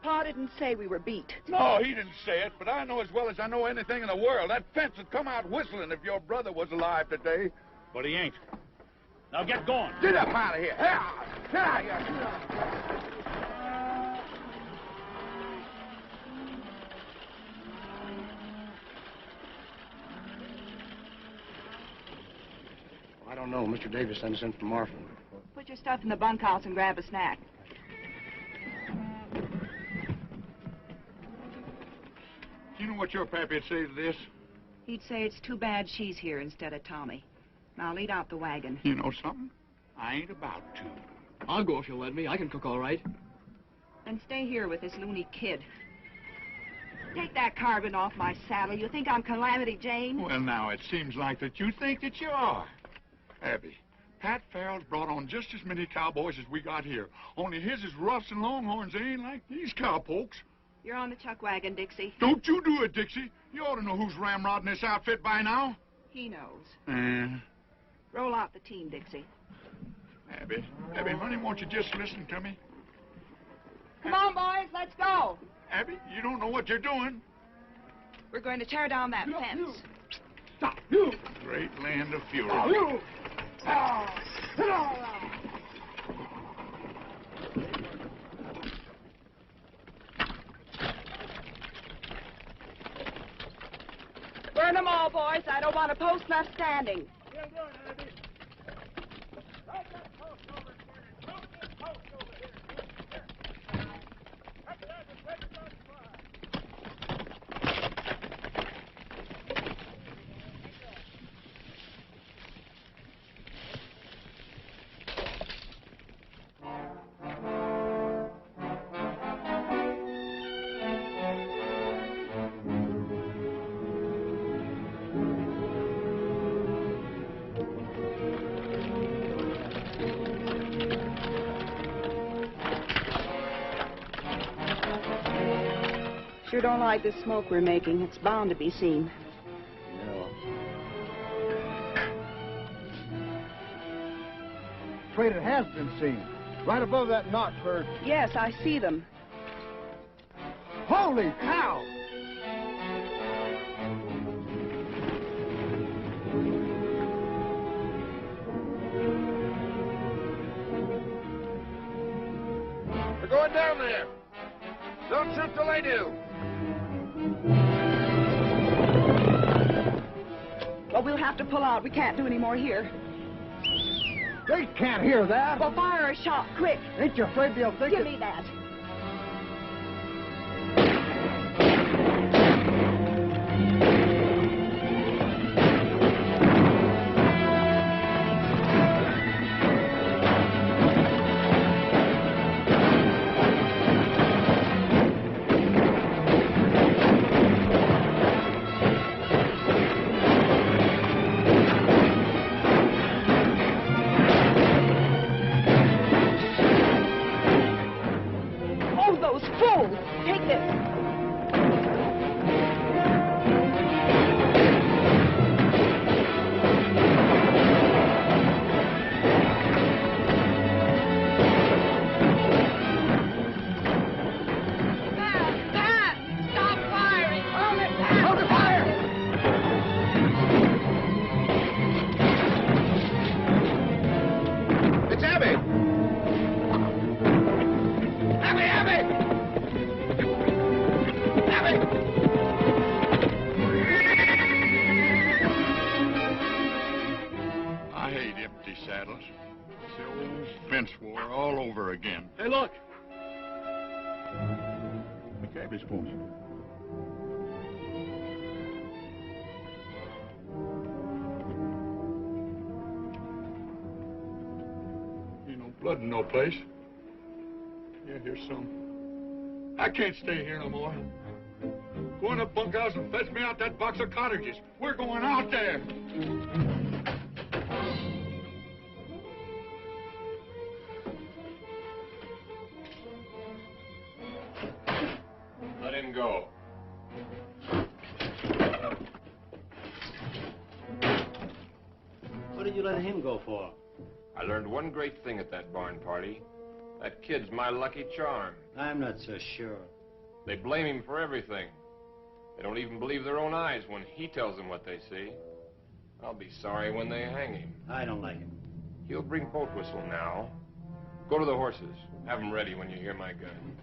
Pa didn't say we were beat. No, he didn't say it, but I know as well as I know anything in the world. That fence would come out whistling if your brother was alive today. But he ain't. Now get going. Get up out of here. Get out of here. I don't know. Mr. Davis sent us in from Marfa. Put your stuff in the bunkhouse and grab a snack. Do you know what your pappy'd say to this? He'd say it's too bad she's here instead of Tommy. Now lead out the wagon. You know something? I ain't about to. I'll go if you'll let me. I can cook all right. And stay here with this loony kid. Take that carbon off my saddle. You think I'm Calamity Jane? Well, now, it seems like that you think that you are. Abby, Pat Farrell's brought on just as many cowboys as we got here. Only his is roughs and longhorns. They ain't like these cowpokes. You're on the chuck wagon, Dixie. Don't you do it, Dixie. You ought to know who's ramrodding this outfit by now. He knows. Roll out the team, Dixie. Abby, honey, won't you just listen to me? Come on, boys, let's go. Abby, you don't know what you're doing. We're going to tear down that fence. Stop, you! Great land of fury. Stop, you! Burn them all, boys. I don't want a post left standing. you doing, Abby? Right that post over here. Drop that post over here. Here. That's that. Just take it on fire. Sure don't like the smoke we're making. It's bound to be seen. Trader has been seen. Right above that notch where... Yes, I see them. Holy cow! We're going down there. Don't shoot till they do. Well, we'll have to pull out. We can't do any more here. They can't hear that. Well, fire a shot, quick. Ain't you afraid they'll think Give me that. Take this. Stop firing! Hold the fire! It's Abby! Abby! I hate empty saddles. It's the old fence war all over again. Hey, look. The cab is pulling. Ain't no blood in no place. Yeah, here's some. I can't stay here no more. Go in the bunkhouse and fetch me out that box of cartridges. We're going out there. Let him go. What did you let him go for? I learned one great thing at that barn party. That kid's my lucky charm. I'm not so sure. They blame him for everything. They don't even believe their own eyes when he tells them what they see. I'll be sorry when they hang him. I don't like him. He'll bring boat whistle now. Go to the horses. Have them ready when you hear my gun.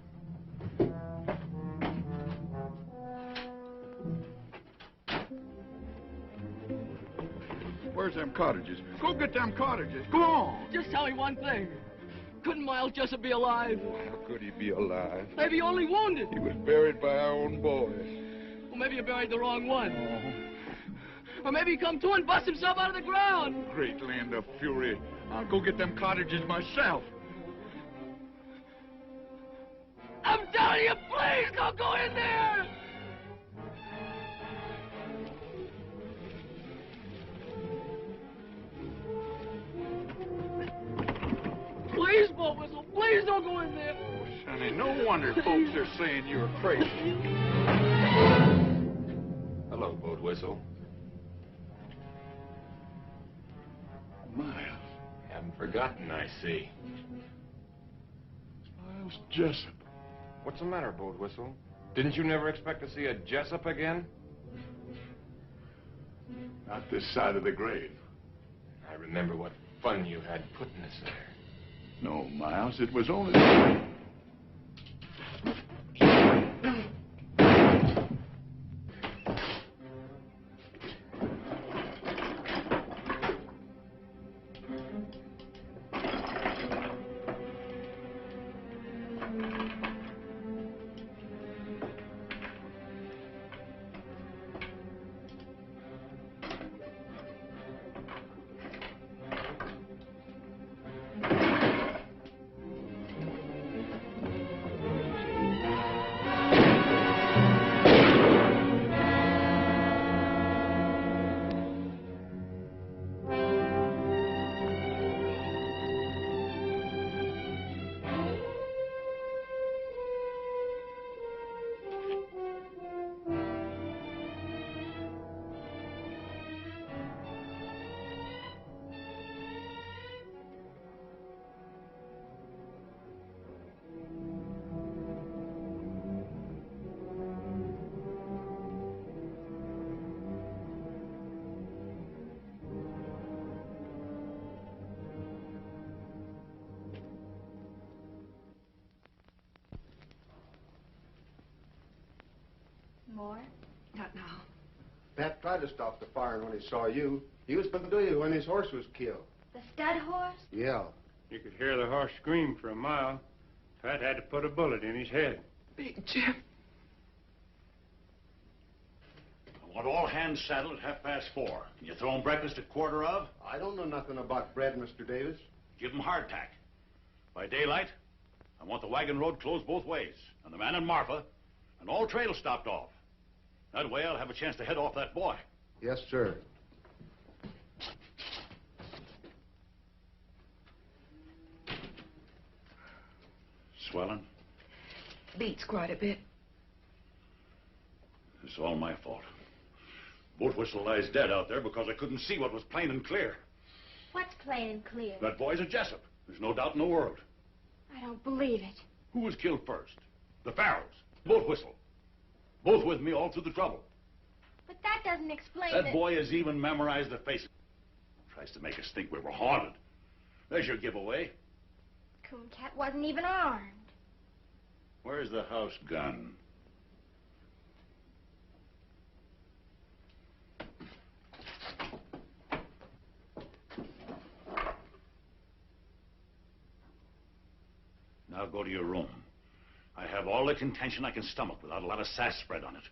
Where's them cottages? Go get them cottages. Go on. Just tell me one thing. Couldn't Miles Jessup be alive? How could he be alive? Maybe only wounded. He was buried by our own boys. Well, maybe you buried the wrong one. Or maybe he come to and bust himself out of the ground. Great land of fury. I'll go get them cottages myself. I'm telling you, please don't go in there! Please, Boat Whistle, please don't go in there. Oh, Sonny, no wonder folks are saying you're crazy. Hello, Boat Whistle. Miles. Haven't forgotten, I see. Miles Jessup. What's the matter, Boat Whistle? Didn't you never expect to see a Jessup again? Not this side of the grave. I remember what fun you had putting us there. No, Miles, it was only... now? Pat tried to stop the firing when he saw you. He was going to do you when his horse was killed. The stud horse? Yeah. You could hear the horse scream for a mile. Pat had to put a bullet in his head. Big Jim. I want all hands saddled at 4:30. You throwing breakfast at 1:15? I don't know nothing about bread, Mr. Davis. Give them hardtack. By daylight, I want the wagon road closed both ways, and the man in Marfa, and all trails stopped off. That way I'll have a chance to head off that boy. Yes, sir. Swelling? Beats quite a bit. It's all my fault. Boat whistle lies dead out there because I couldn't see what was plain and clear. What's plain and clear? That boy's a Jessup. There's no doubt in the world. I don't believe it. Who was killed first? The Farrells. Boat whistle. Both with me all through the trouble. But that doesn't explain That boy has even memorized the faces. Tries to make us think we were haunted. There's your giveaway. Cooncat wasn't even armed. Where's the house gun? Now go to your room. I have all the contention I can stomach without a lot of sass spread on it.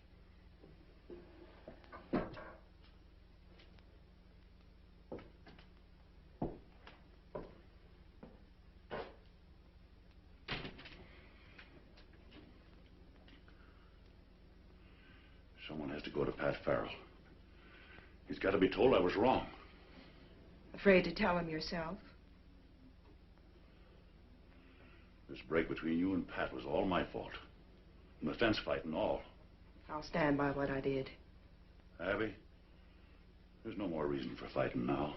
Someone has to go to Pat Farrell. He's got to be told I was wrong. Afraid to tell him yourself? This break between you and Pat was all my fault. And the fence fight and all. I'll stand by what I did. Abby, there's no more reason for fighting now.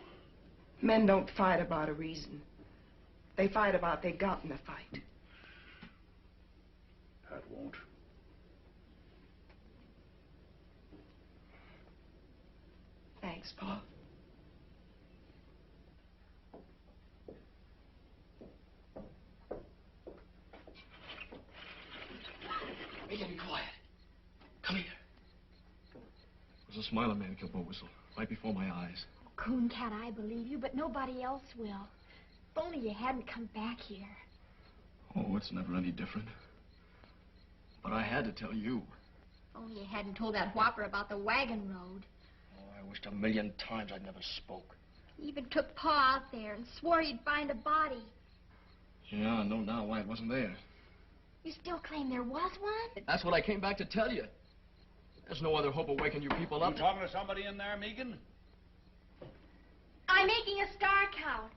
Men don't fight about a reason. They fight about they got in the fight. Pat won't. Thanks, Pa. Megan, be quiet. Come here. It was a Smiler man killed Boat Whistle, right before my eyes. Cooncat, I believe you, but nobody else will. If only you hadn't come back here. Oh, it's never any different. But I had to tell you. If only you hadn't told that whopper about the wagon road. Oh, I wished 1,000,000 times I'd never spoke. He even took Pa out there and swore he'd find a body. Yeah, I know now why it wasn't there. You still claim there was one? That's what I came back to tell you. There's no other hope of waking you people up. You talking to somebody in there, Megan? I'm making a star count.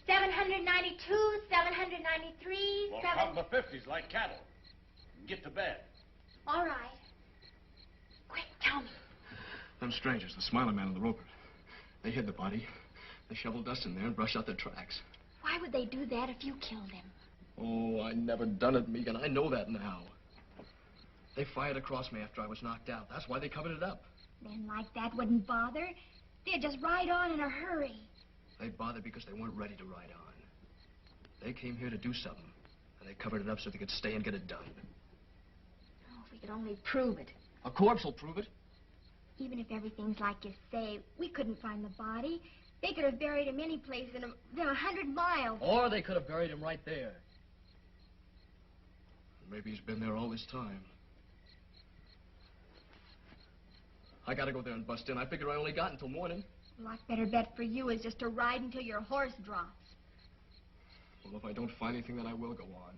792, 793, Well, count the 50s like cattle. And get to bed. All right. Quick, tell me. Them strangers, the Smiler man and the roper, they hid the body. They shoveled dust in there and brushed out their tracks. Why would they do that if you killed him? Oh, I never done it, Megan. I know that now. They fired across me after I was knocked out. That's why they covered it up. Men like that wouldn't bother. They'd just ride on in a hurry. They bothered because they weren't ready to ride on. They came here to do something, and they covered it up so they could stay and get it done. Oh, if we could only prove it. A corpse will prove it. Even if everything's like you say, we couldn't find the body. They could have buried him any place in 100 miles. Or they could have buried him right there. Maybe he's been there all this time. I gotta go there and bust in. I figure I only got until morning. A lot better bet for you is just to ride until your horse drops. Well, if I don't find anything, then I will go on.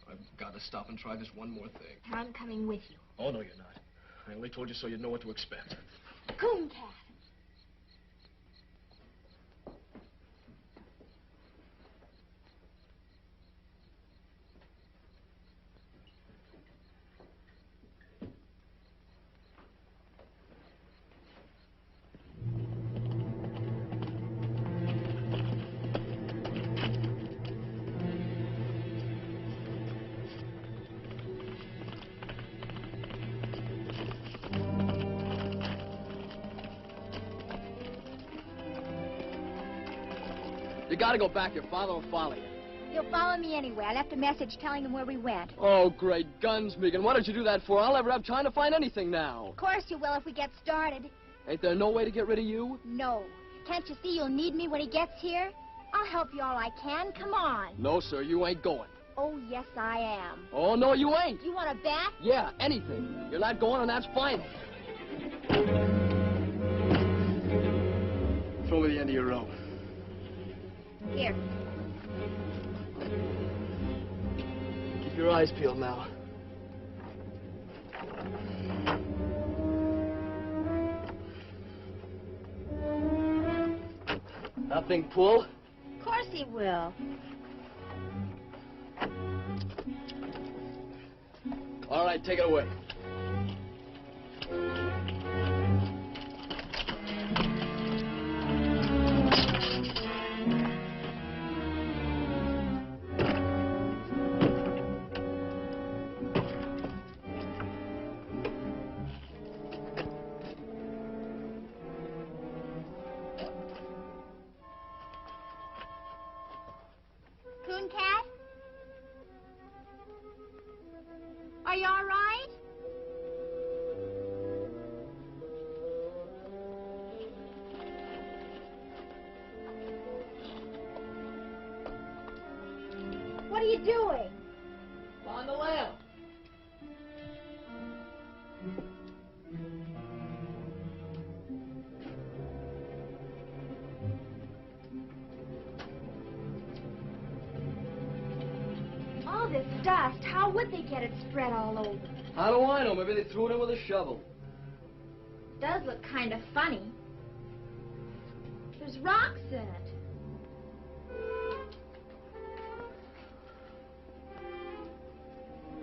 I've got to stop and try this one more thing. I'm coming with you. Oh, no, you're not. I only told you so you'd know what to expect. Cooncat. You gotta go back. Your father will follow you. He'll follow me anyway. I left a message telling him where we went. Oh, great guns, Megan. What did you do that for? I'll never have time to find anything now. Of course you will if we get started. Ain't there no way to get rid of you? No. Can't you see you'll need me when he gets here? I'll help you all I can. Come on. No, sir, you ain't going. Oh, yes, I am. Oh, no, you ain't. You want to bet? Yeah, anything. You're not going, and that's final. Throw me the end of your rope. Here. Keep your eyes peeled now. Nothing pull? Of course he will. All right, take it away. Coon Cat? Are you all right? What are you doing? On the lamp. All this dust, how would they get it spread all over? How do I know? Maybe they threw it in with a shovel. Does look kind of funny. There's rocks in it.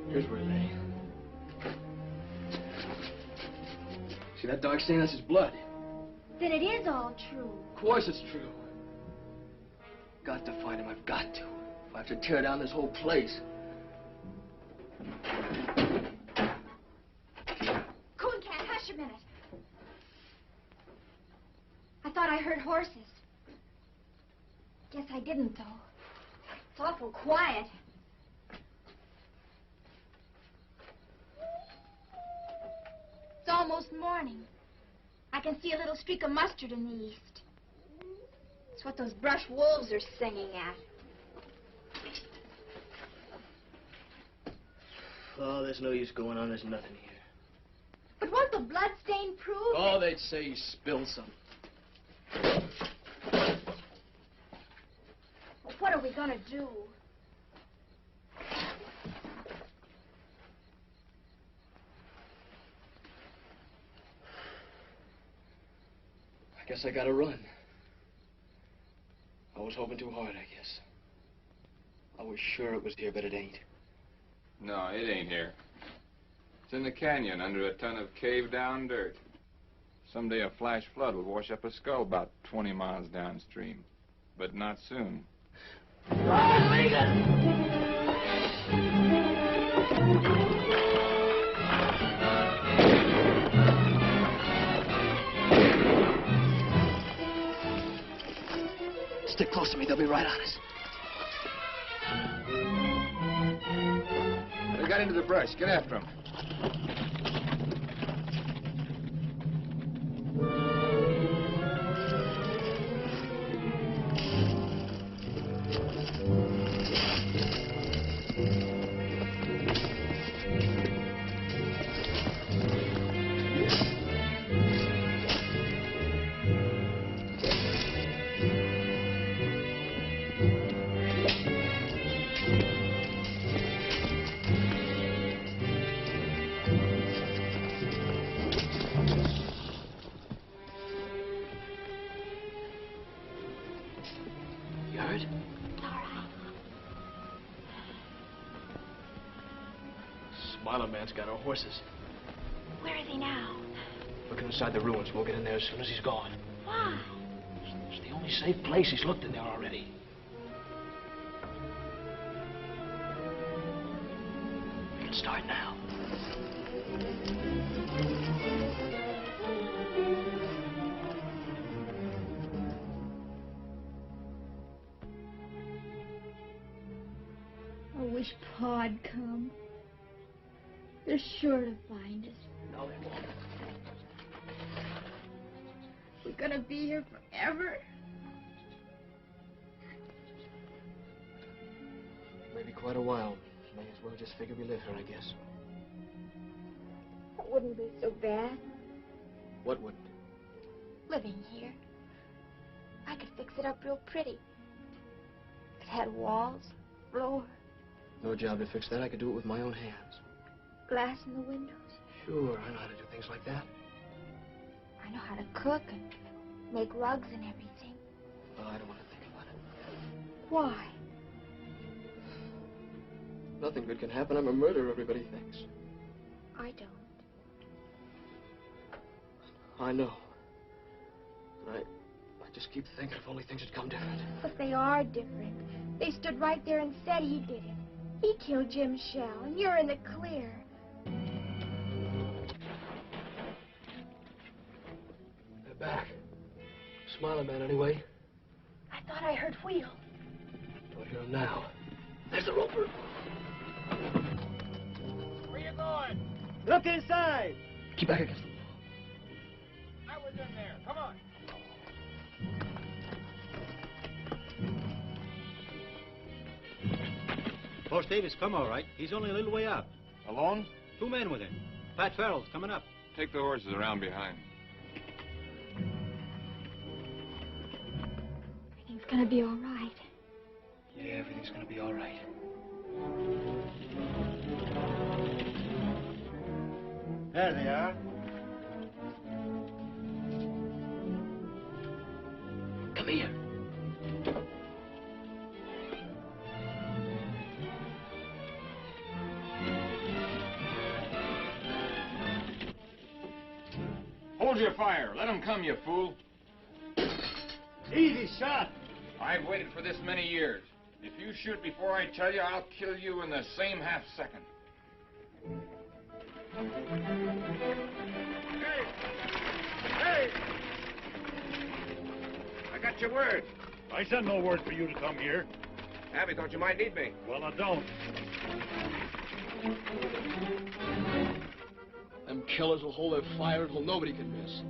Here's where it lay. See that dark stain? That's his blood. Then it is all true. Of course it's true. Got to find him. I've got to. If I have to tear down this whole place. Coon Cat, hush a minute. I thought I heard horses. Guess I didn't, though. It's awful quiet. It's almost morning. I can see a little streak of mustard in the east. It's what those brush wolves are singing at. Oh, there's no use going on. There's nothing here. But won't the blood stain prove Oh, they'd say you spilled some. Well, what are we going to do? I guess I gotta run. I was hoping too hard, I guess. I was sure it was here, but it ain't. No, it ain't here. It's in the canyon under a ton of caved-down dirt. Someday a flash flood will wash up a skull about 20 miles downstream. But not soon. Stick close to me. They'll be right on us. They got into the brush. Get after them. You heard? It's all right. Smiler Man's got our horses. Where is he now? Looking inside the ruins. We'll get in there as soon as he's gone. Why? It's the only safe place. He's looked in there already. We can start now. wish Pa'd come. They're sure to find us. No, they won't. We're gonna be here forever. Maybe quite a while. May as well just figure we live here, I guess. It wouldn't be so bad What wouldn't? living here. I could fix it up real pretty. It had walls, floor, No job to fix that. I could do it with my own hands. glass in the windows. Sure, I know how to do things like that. I know how to cook and make rugs and everything. Oh, I don't want to think about it. Why? Nothing good can happen. I'm a murderer, everybody thinks. I don't. I know. But I just keep thinking if only things had come different. But they are different. They stood right there and said he did it. He killed Jim Shell, and you're in the clear. They're back. Smiling man, anyway. I thought I heard wheels. Don't hear him now. There's the roper. Where you going? Look inside. Keep back against the wall. I was in there. Come on. Horse Davis come all right. He's only a little way out. Alone? 2 men with him. Pat Farrell's coming up. Take the horses around behind. Everything's gonna be all right. Yeah, everything's gonna be all right. There they are. Come here. Hold your fire. Let them come, you fool. Easy shot. I've waited for this many years. If you shoot before I tell you, I'll kill you in the same half second. Hey! I got your word. I sent no word for you to come here. Abby thought you might need me. Well, I don't. Them killers will hold their fire until nobody can miss.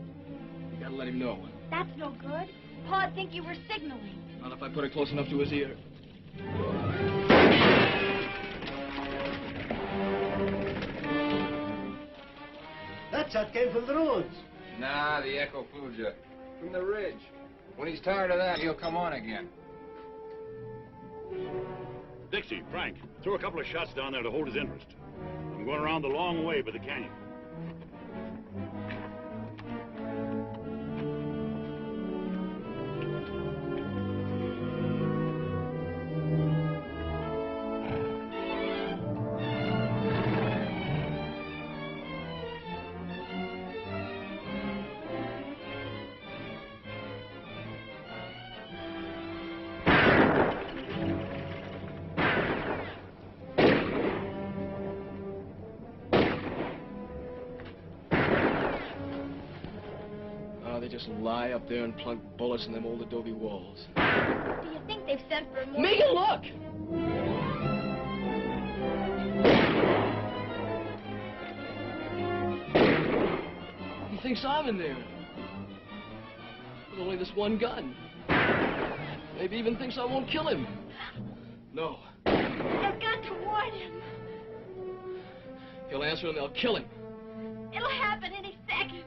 You gotta let him know. That's no good. Pa'd think you were signaling. Not if I put it close enough to his ear. That shot came from the roads. Nah, the echo fooled you. From the ridge. When he's tired of that, he'll come on again. Dixie, Frank, throw a couple of shots down there to hold his interest. I'm going around the long way by the canyon. They just lie up there and plunk bullets in them old adobe walls. Do you think they've sent for more? Megan, look! He thinks I'm in there. With only this one gun. Maybe even thinks I won't kill him. No. I've got to warn him. He'll answer and they'll kill him. It'll happen any second.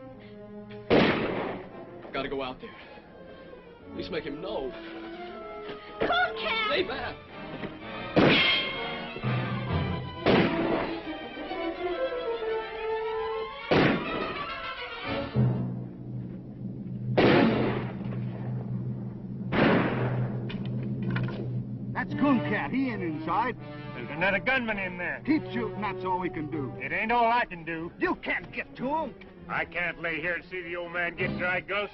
I've got to go out there. At least make him know. Come on, Cap! Stay back! That's Cooncat. He ain't inside. There's another gunman in there. Keep shooting. That's all we can do. It ain't all I can do. You can't get to him. I can't lay here and see the old man get dry ghost.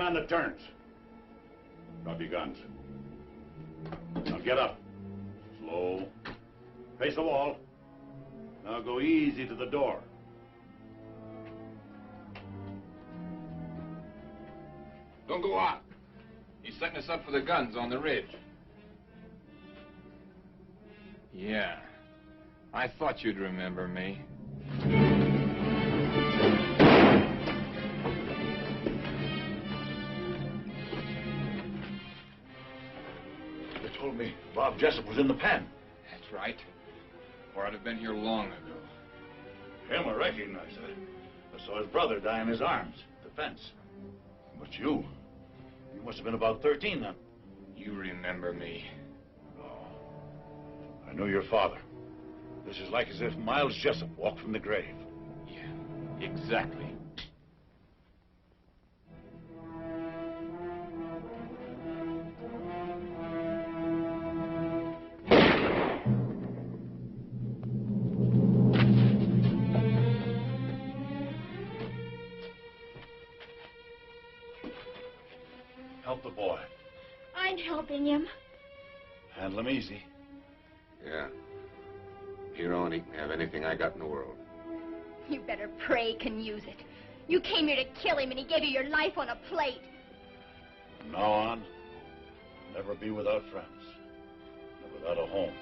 on the turns. Drop your guns. Now get up. Slow. Face the wall. Now go easy to the door. Don't go out. He's setting us up for the guns on the ridge. Yeah. I thought you'd remember me. They told me Bob Jessup was in the pen. That's right. Or I'd have been here long ago. Him, I recognize. I saw his brother die in his arms at the fence. But you must have been about 13 then. You remember me. I knew your father. This is like as if Miles Jessup walked from the grave. Yeah, exactly. Help the boy. I'm helping him. Handle him easy. Yeah. Here on, he can have anything I got in the world. You better pray can use it. You came here to kill him, and he gave you your life on a plate. From now on, never be without friends. Never without a home.